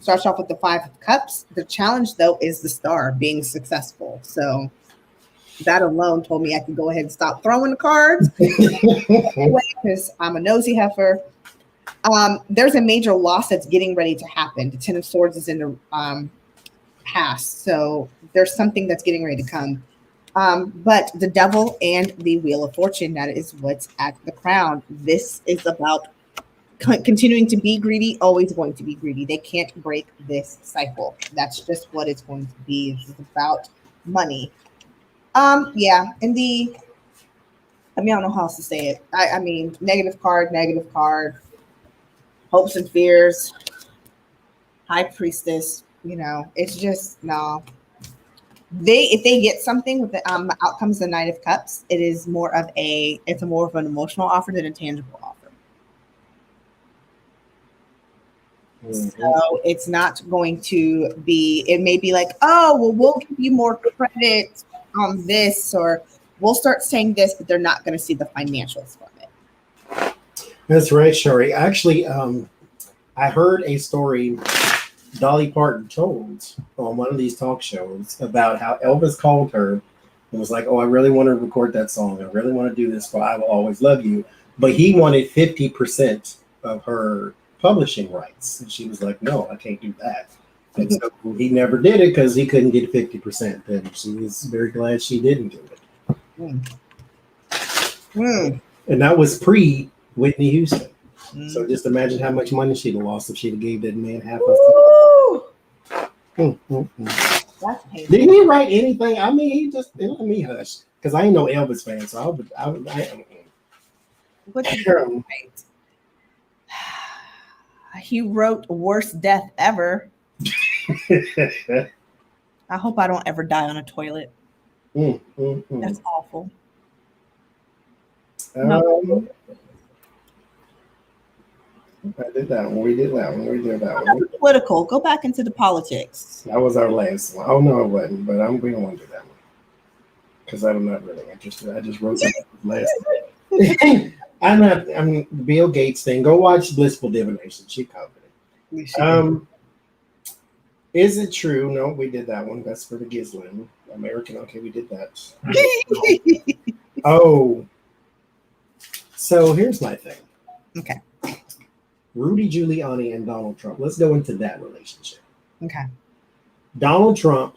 Starts off with the 5 of Cups. The challenge, though, is the star being successful. So that alone told me I could go ahead and stop throwing the cards because I'm a nosy heifer. There's a major loss that's getting ready to happen. The 10 of Swords is in the past. So there's something that's getting ready to come. But the Devil and the Wheel of Fortune, that is what's at the crown. This is about continuing to be greedy, always going to be greedy. They can't break this cycle. That's just what it's going to be. It's about money. Yeah, and I don't know how else to say it. I mean, negative card, hopes and fears, high priestess, it's just no. If they get something with the outcomes, the Knight of Cups, it's more of an emotional offer than a tangible offer. So it's not going to be, it may be like, oh, well, we'll give you more credit on this, or we'll start saying this, but they're not going to see the financials from it. That's right, Shari. Actually, I heard a story Dolly Parton told on one of these talk shows about how Elvis called her and was like, oh, I really want to record that song. I really want to do this for I Will Always Love You. But he wanted 50% of her publishing rights. And she was like, no, I can't do that. And so he never did it because he couldn't get 50%. And she was very glad she didn't do it. And that was pre Whitney Houston. So just imagine how much money she'd have lost if she'd have gave that man half of it. Didn't he write anything? I mean, he just let me hush because I ain't no Elvis fan. So What did he write? He wrote "Worst Death Ever." I hope I don't ever die on a toilet. That's awful. I did that one. We did that one. Political. Go back into the politics. That was our last one. Oh no, it wasn't. But we don't want to do that one because I'm not really interested. I just wrote that last one. I'm Bill Gates thing. Go watch Blissful Divination. She covered it. Is it true? No, we did that one. That's for the Gislin American. Okay, we did that. So here's my thing. Okay. Rudy Giuliani and Donald Trump. Let's go into that relationship. Okay. Donald Trump,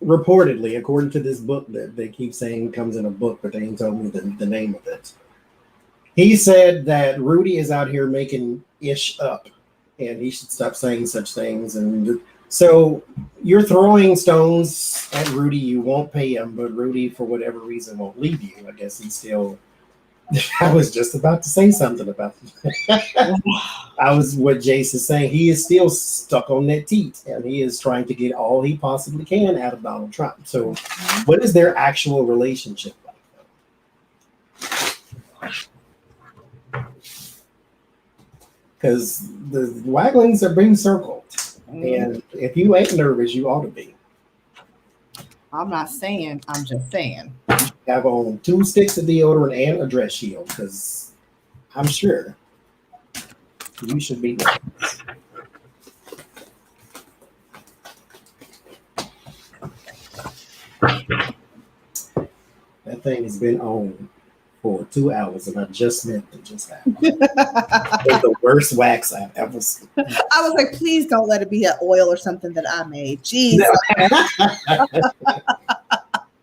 reportedly, according to this book that they keep saying comes in a book, but they ain't told me the name of it. He said that Rudy is out here making ish up, and he should stop saying such things. And so you're throwing stones at Rudy. You won't pay him, but Rudy, for whatever reason, won't leave you. I guess he's still. I was just about to say something about I was what Jace is saying. He is still stuck on that teat, and he is trying to get all he possibly can out of Donald Trump. So, what is their actual relationship like? Because the wagglings are being circled, and if you ain't nervous, you ought to be. I'm not saying. I'm just saying. Have on 2 sticks of deodorant and a dress shield, because I'm sure you should be nervous. That thing has been on for 2 hours, and I just meant it just happened. It's the worst wax I've ever seen. I was like, please don't let it be that oil or something that I made. Jeez.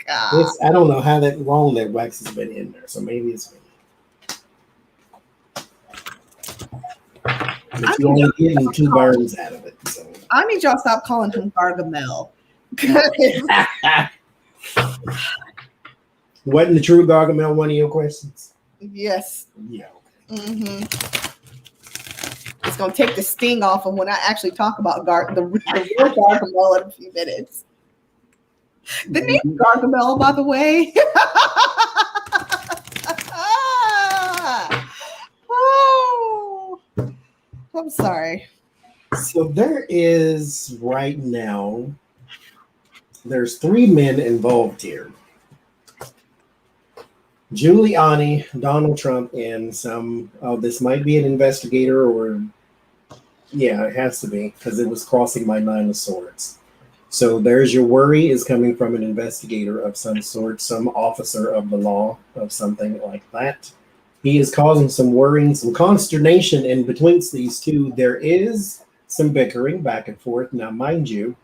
God. I don't know how long that wax has been in there, so maybe it's me. But you're only getting 2 burns out of it. So. I need y'all to stop calling him Gargamel. Wasn't the true Gargamel one of your questions? Yes. Yeah. Mm-hmm. It's gonna take the sting off of when I actually talk about the real Gargamel in a few minutes. The name Gargamel, by the way. Oh, I'm sorry. So there's 3 men involved here. Giuliani, Donald Trump, and this might be an investigator it has to be because it was crossing my 9 of Swords. So there's your worry is coming from an investigator of some sort, some officer of the law of something like that. He is causing some worrying, some consternation in between these two. There is some bickering back and forth. Now, mind you,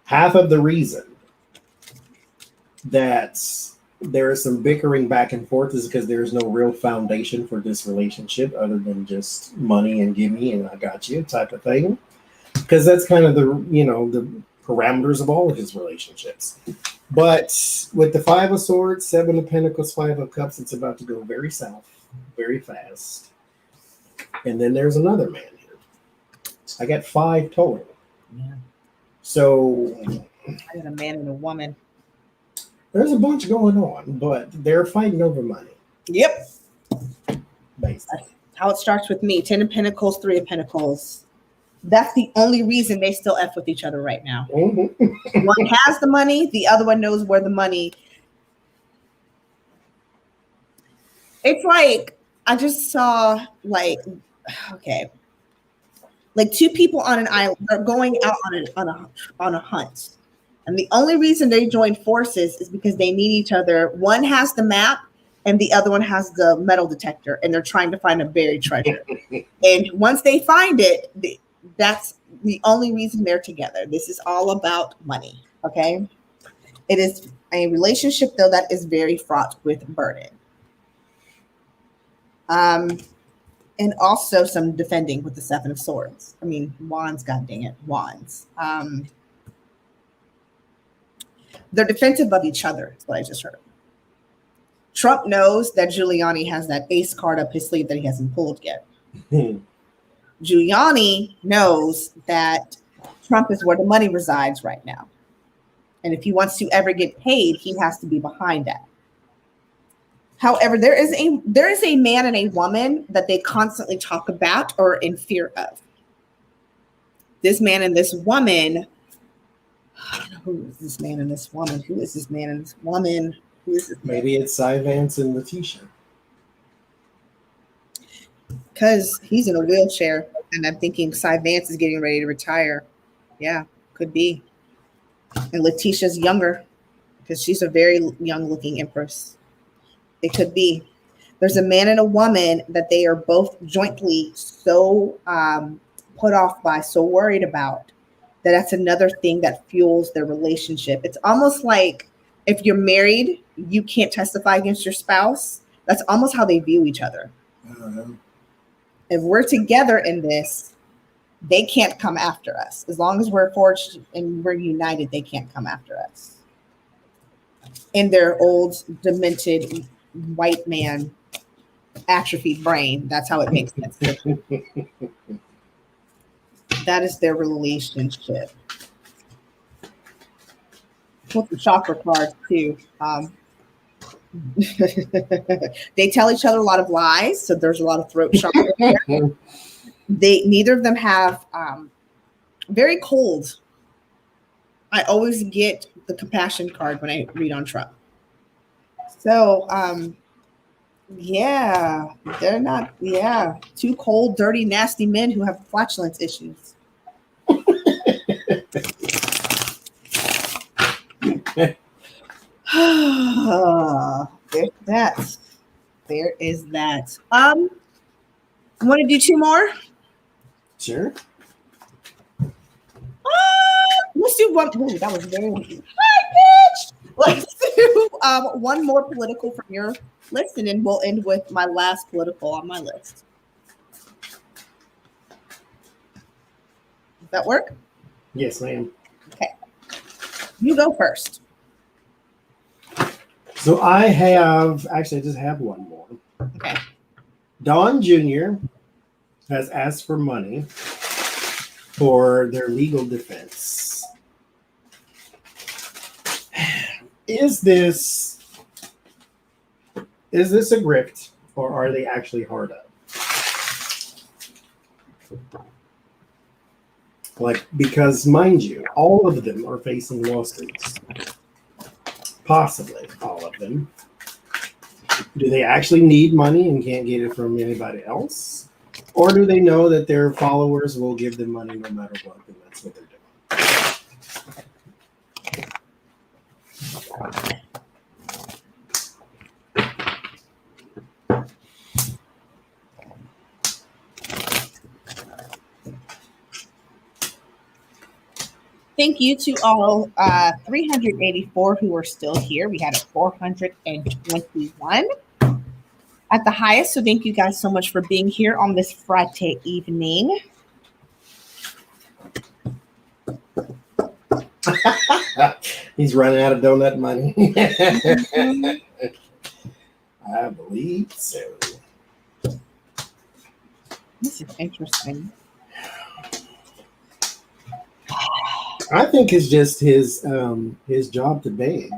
half of the reason that there is some bickering back and forth is because there's no real foundation for this relationship other than just money and give me and I got you type of thing. Because that's kind of the the parameters of all of his relationships. But with the Five of Swords, Seven of Pentacles, Five of Cups, it's about to go very south, very fast. And then there's another man here. I got 5 total. Yeah. So I got a man and a woman. there's a bunch going on, but they're fighting over money. Yep. Basically. How it starts with me. 10 of Pentacles, 3 of Pentacles. That's the only reason they still F with each other right now. Mm-hmm. One has the money, the other one knows where the money. It's like, I just saw like 2 people on an island. They're going out on a hunt. And the only reason they join forces is because they need each other. One has the map and the other one has the metal detector, and they're trying to find a buried treasure. And once they find it, that's the only reason they're together. This is all about money, okay? It is a relationship, though, that is very fraught with burden. And also some defending with the Seven of Swords. I mean, wands, god dang it, wands. They're defensive of each other, is what I just heard. Trump knows that Giuliani has that ace card up his sleeve that he hasn't pulled yet. Giuliani knows that Trump is where the money resides right now. And if he wants to ever get paid, he has to be behind that. However, there is a man and a woman that they constantly talk about or in fear of. This man and this woman, I don't know who is this man and this woman. Who is this man and this woman? Who is this man? Maybe it's Cy Vance and Letitia. Because he's in a wheelchair, and I'm thinking Cy Vance is getting ready to retire. Yeah, could be. And Letitia's younger because she's a very young-looking empress. It could be. There's a man and a woman that they are both jointly so put off by, so worried about, that's another thing that fuels their relationship. It's almost like if you're married, you can't testify against your spouse. That's almost how they view each other. I don't know. If we're together in this, they can't come after us. As long as we're forged and we're united, they can't come after us. In their old, demented, white man, atrophied brain, that's how it makes sense. That is their relationship. With the chakra cards too. They tell each other a lot of lies, so there's a lot of throat chakra there. Neither of them have very cold. I always get the compassion card when I read on Trump. So yeah, they're not, 2 cold, dirty, nasty men who have flatulence issues. There's that. There is that. Want to do 2 more? Sure. Let's do one. Ooh, that was very. Hi, bitch. Let's do one more political from your list, and then we'll end with my last political on my list. Does that work? Yes, ma'am. Okay. You go first. So I just have one more. Okay. Don Jr. has asked for money for their legal defense. Is this a grift, or are they actually hard up? Because mind you, all of them are facing lawsuits. Possibly all of them. Do they actually need money and can't get it from anybody else? Or do they know that their followers will give them money no matter what, and that's what they're doing? Thank you to all 384 who are still here. We had a 421 at the highest. So thank you guys so much for being here on this Friday evening. He's running out of donut money. I believe so. This is interesting. I think it's just his job to beg.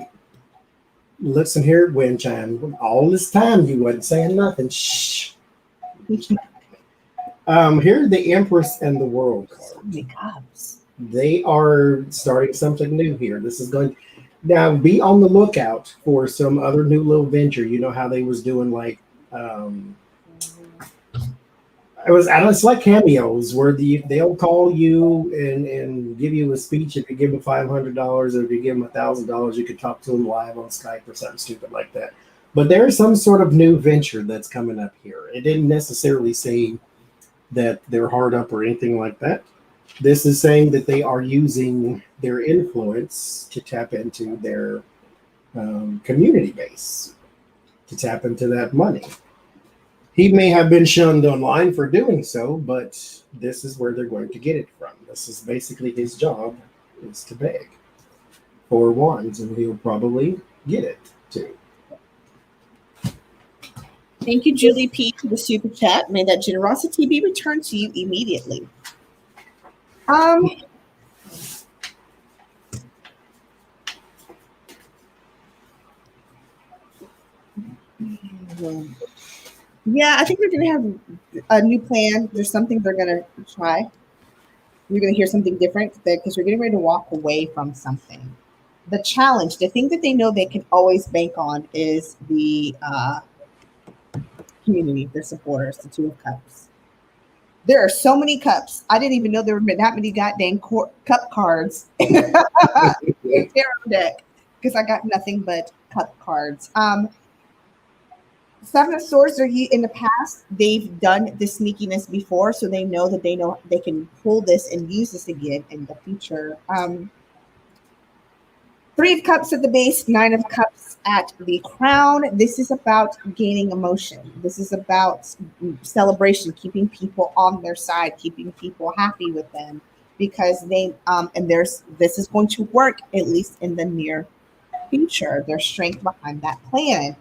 Listen here, wind chime. All this time you wasn't saying nothing. Shh. Here's the Empress and the World card. The cups. They are starting something new here. This is going now. Be on the lookout for some other new little venture. You know how they was doing like it's like cameos where they'll call you and give you a speech. If you give them $500 or if you give them $1,000, you could talk to them live on Skype or something stupid like that. But there is some sort of new venture that's coming up here. It didn't necessarily say that they're hard up or anything like that. This is saying that they are using their influence to tap into their community base, to tap into that money. He may have been shunned online for doing so, but this is where they're going to get it from. This is basically his job, is to beg for wands, and he'll probably get it too. Thank you, Julie P, for the super chat. May that generosity be returned to you immediately. Yeah, I think they're going to have a new plan. There's something they're going to try. You're going to hear something different because we're getting ready to walk away from something. The challenge, the thing that they know they can always bank on is the community, their supporters, the Two of Cups. There are so many cups. I didn't even know there were that many goddamn cup cards in the tarot deck because I got nothing but cup cards. Seven of Swords are in the past. They've done this sneakiness before, so they know they can pull this and use this again in the future. Three of Cups at the base, Nine of Cups at the crown. This is about gaining emotion. This is about celebration, keeping people on their side, keeping people happy with them, because this is going to work at least in the near future. There's strength behind that plan.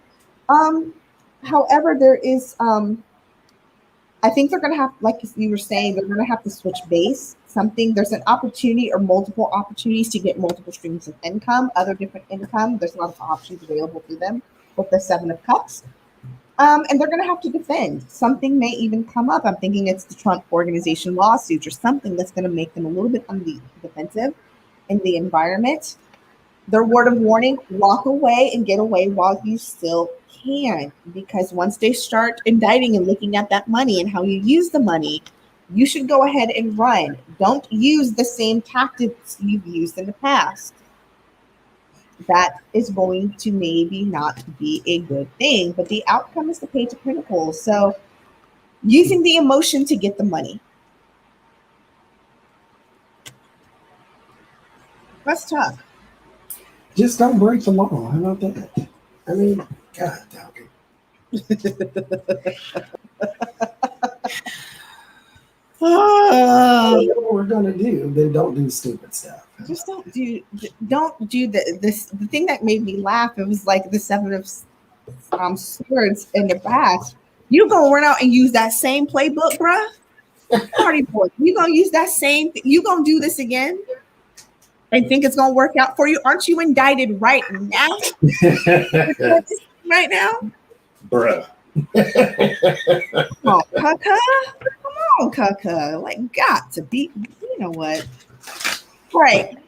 However, there is I think they're going to have, like you were saying, they're going to have to switch base. There's an opportunity or multiple opportunities to get multiple streams of income, other different income. There's a lot of options available to them with the Seven of Cups. And they're going to have to defend. Something may even come up. I'm thinking it's the Trump Organization lawsuit or something that's going to make them a little bit on the defensive in the environment. Their word of warning, walk away and get away while you still can, because once they start indicting and looking at that money and how you use the money, you should go ahead and run. Don't use the same tactics you've used in the past. That is going to maybe not be a good thing, but the outcome is the Page of Pentacles. So using the emotion to get the money. Let's talk. Just don't break the law. How about that? I mean, God, dog. What we're gonna do, then don't do stupid stuff. Just don't do this. The thing that made me laugh, it was like the Seven of Swords in the past. You gonna run out and use that same playbook, bruh? Party boy, you gonna use that same? You gonna do this again? And think it's gonna work out for you? Aren't you indicted right now? Right now, bruh. Come on, Kaka. Come on, Kaka. Like, got to be. You know what? Right.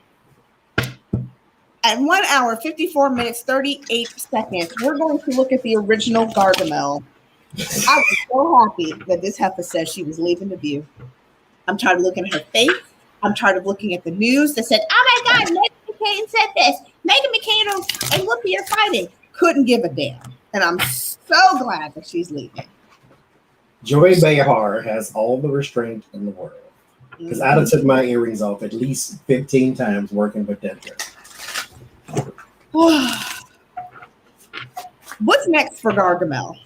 At 1 hour, 54 minutes, 38 seconds, we're going to look at the original Gargamel. I was so happy that this heifer said she was leaving the view. I'm tired of looking at her face. I'm tired of looking at the news that said, oh my God, Megan McCain said this. Megan McCain and Whoopi are fighting. Couldn't give a damn. And I'm so glad that she's leaving. Joy Behar has all the restraint in the world. Because I done took my earrings off at least 15 times working with that girl. What's next for Gargamel?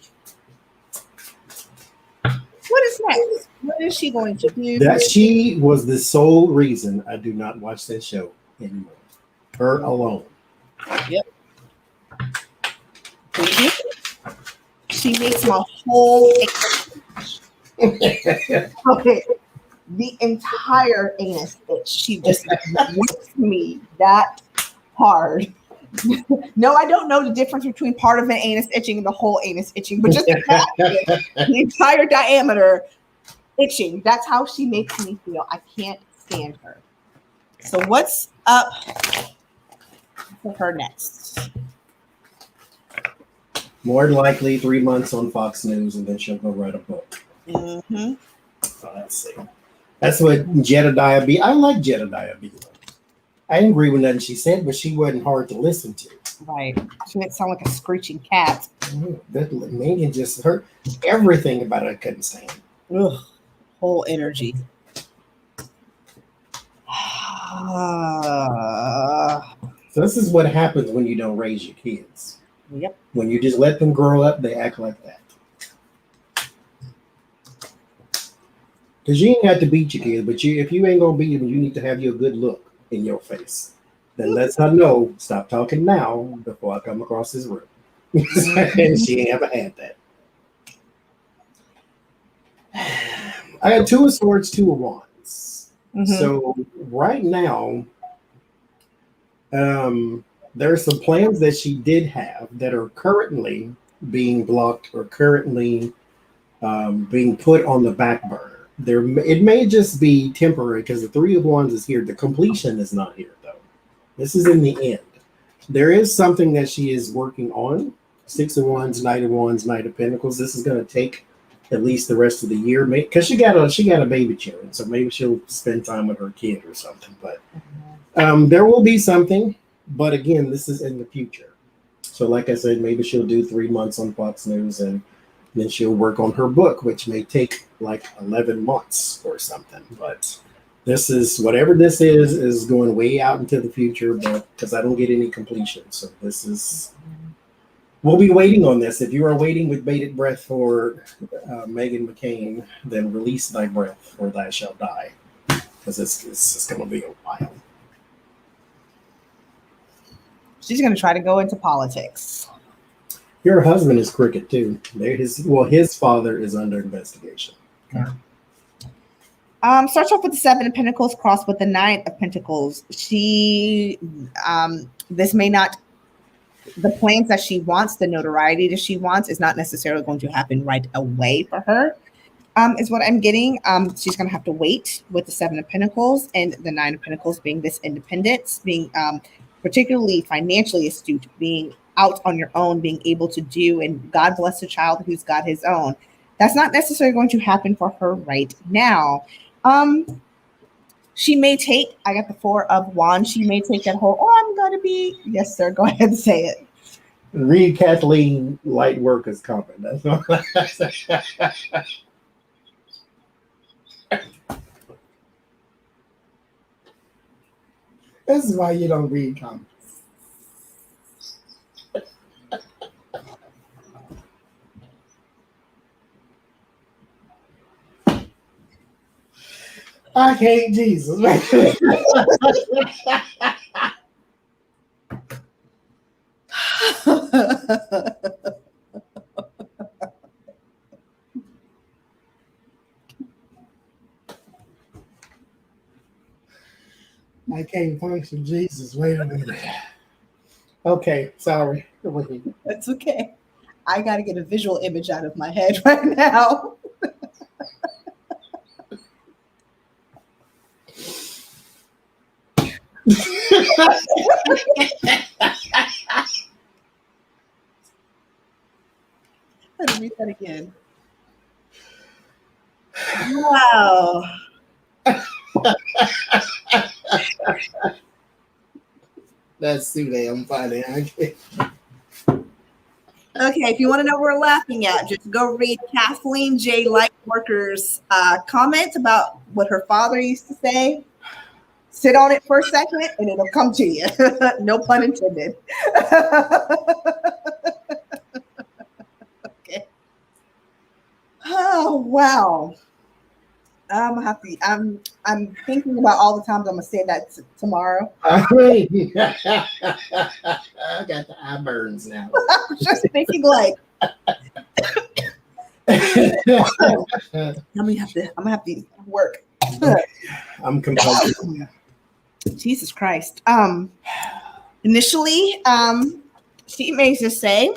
What is next? What is she going to do? That she was the sole reason I do not watch that show anymore. Her alone. Yep. She makes my whole okay. The entire anus itch. She just whips me that hard. No, I don't know the difference between part of an anus itching and the whole anus itching, but just the entire diameter itching. That's how she makes me feel. I can't stand her. So what's up for her next? More than likely 3 months on Fox News, and then she'll go write a book. Mm-hmm. So let's see. That's what Jedediah B. I like Jedediah B. I didn't agree with nothing she said, but she wasn't hard to listen to. Right. She didn't sound like a screeching cat. That Megan just hurt. Everything about it I couldn't stand. Ugh. Whole energy. So this is what happens when you don't raise your kids. Yep. When you just let them grow up, they act like that. Because you ain't got to beat your kids, but if you ain't gonna beat them, you need to have your good look in your face. Then let's her know, stop talking now before I come across this room. And she ain't ever had that. I got 2 of Swords, 2 of Wands. Mm-hmm. So right now, there are some plans that she did have that are currently being blocked or currently being put on the back burner. It may just be temporary because the 3 of Wands is here. The completion is not here, though. This is in the end. There is something that she is working on. 6 of Wands, Knight of Wands, Knight of Pentacles. This is going to take at least the rest of the year, because she got a baby children, so maybe she'll spend time with her kid or something. But there will be something. But again, this is in the future. So like I said, maybe she'll do 3 months on Fox News, and then she'll work on her book, which may take like 11 months or something. But this is, whatever this is going way out into the future, but because I don't get any completion. So this is, we'll be waiting on this. If you are waiting with bated breath for Meghan McCain, then release thy breath or thou shalt die. Because it's going to be a while. She's going to try to go into politics. Your husband is crooked too. His father is under investigation. Yeah. Starts off with the 7 of Pentacles crossed with the 9 of Pentacles. She, this may not, the plans that she wants, the notoriety that she wants is not necessarily going to happen right away for her, is what I'm getting. She's going to have to wait with the 7 of Pentacles and the 9 of Pentacles being this independence, being particularly financially astute, being out on your own, being able to do, and God bless a child who's got his own. That's not necessarily going to happen for her right now. She may take, I got the 4 of Wands, she may take that whole, I'm going to be, yes, sir, go ahead and say it. Read Kathleen Light Workers comment. That's all. This is why you don't read comments. I hate Jesus. I can't function, Jesus. Wait a minute. Okay, sorry. That's okay. I got to get a visual image out of my head right now. Let me read that again. Wow. That's too damn funny. Okay, if you want to know what we're laughing at, just go read Kathleen J. Lightworker's comment about what her father used to say. Sit on it for a second and it'll come to you. No pun intended. Okay. Oh, wow. I'm thinking about all the times I'm gonna say that tomorrow. I got the eye burns now. I'm just thinking like I'm gonna have to work. I'm compulsive. Jesus Christ. Initially, she may just say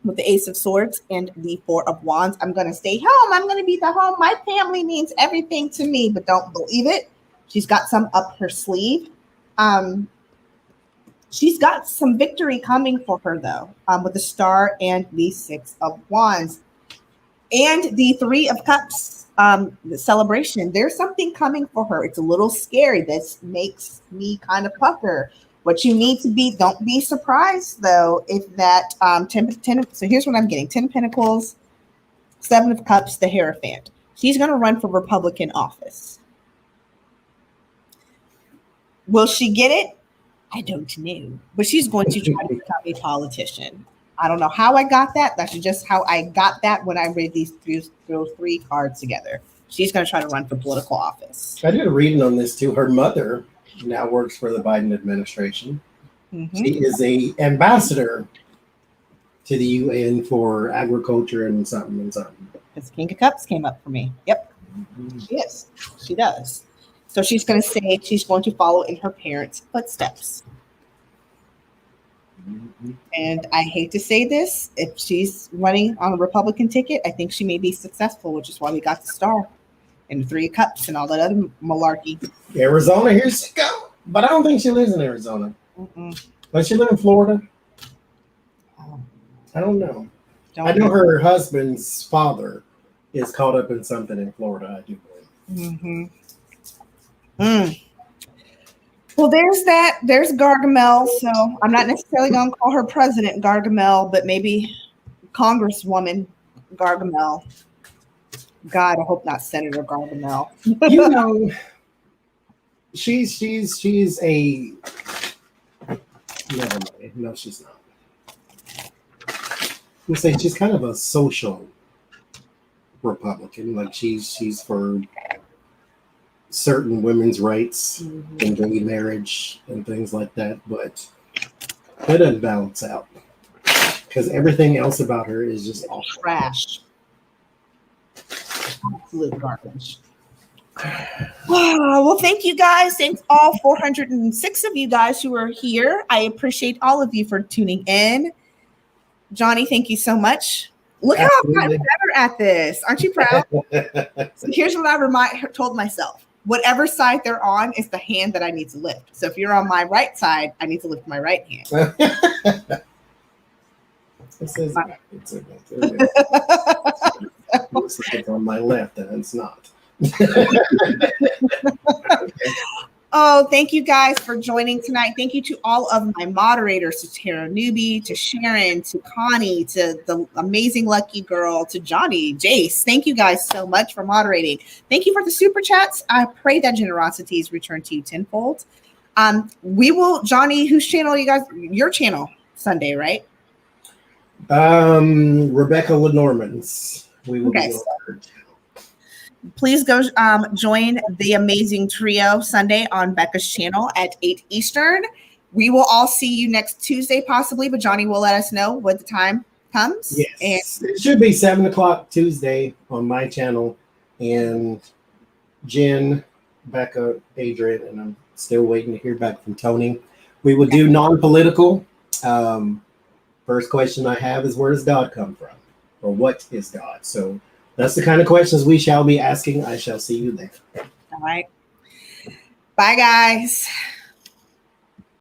with the Ace of Swords and the Four of Wands, I'm going to stay home. I'm going to be the home. My family means everything to me, but don't believe it. She's got some up her sleeve. She's got some victory coming for her, though, with the Star and the Six of Wands and the Three of Cups. The celebration. There's something coming for her. It's a little scary. This makes me kind of pucker. What you need to be, don't be surprised though, if that 10, so here's what I'm getting. 10 of Pentacles, 7 of Cups, the Hierophant. She's going to run for Republican office. Will she get it? I don't know. But she's going to try to become a politician. I don't know how I got that. That's just how I got that when I read those three cards together. She's going to try to run for political office. I did a reading on this too. Her mother now works for the Biden administration. Mm-hmm. She is a ambassador to the UN for agriculture and something. This King of Cups came up for me. Yep. Mm-hmm. Yes, she does. So she's going to say she's going to follow in her parents' footsteps. Mm-hmm. And I hate to say this, if she's running on a Republican ticket, I think she may be successful, which is why we got the Star and the Three of Cups and all that other malarkey. Arizona, here she go. But I don't think she lives in Arizona. Does she live in Florida? I don't know. I know her husband's father is caught up in something in Florida, I do believe. Mm-hmm. Well, there's that. There's Gargamel. So I'm not necessarily going to call her President Gargamel, but maybe Congresswoman Gargamel. God, I hope not Senator Gargamel. You know, she's a never mind. No, she's not. I'm saying she's kind of a social Republican. Like she's for certain women's rights and gay marriage and things like that, but that doesn't balance out because everything else about her is just awful. Trash. Absolute garbage. Well, thank you guys. Thanks all 406 of you guys who are here. I appreciate all of you for tuning in. Johnny, thank you so much. Look how I've gotten better at this. Aren't you proud? So here's what I told myself. Whatever side they're on is the hand that I need to lift. So if you're on my right side, I need to lift my right hand. It says it's looks like it's on my left, and it's not. Oh, thank you guys for joining tonight. Thank you to all of my moderators, to Tara Newbie, to Sharon, to Connie, to the amazing Lucky Girl, to Johnny, Jace. Thank you guys so much for moderating. Thank you for the super chats. I pray that generosity is returned to you tenfold. We will, Johnny, whose channel you guys? Your channel Sunday, right? Rebecca Lenormand's. We will be on. Please go join the amazing trio Sunday on Becca's channel at 8 Eastern. We will all see you next Tuesday, possibly, but Johnny will let us know what the time comes. Yes, it should be 7 o'clock Tuesday on my channel. And Jen, Becca, Adrian, and I'm still waiting to hear back from Tony. We will do non-political. First question I have is, where does God come from? Or what is God? So that's the kind of questions we shall be asking. I shall see you there. All right. Bye, guys.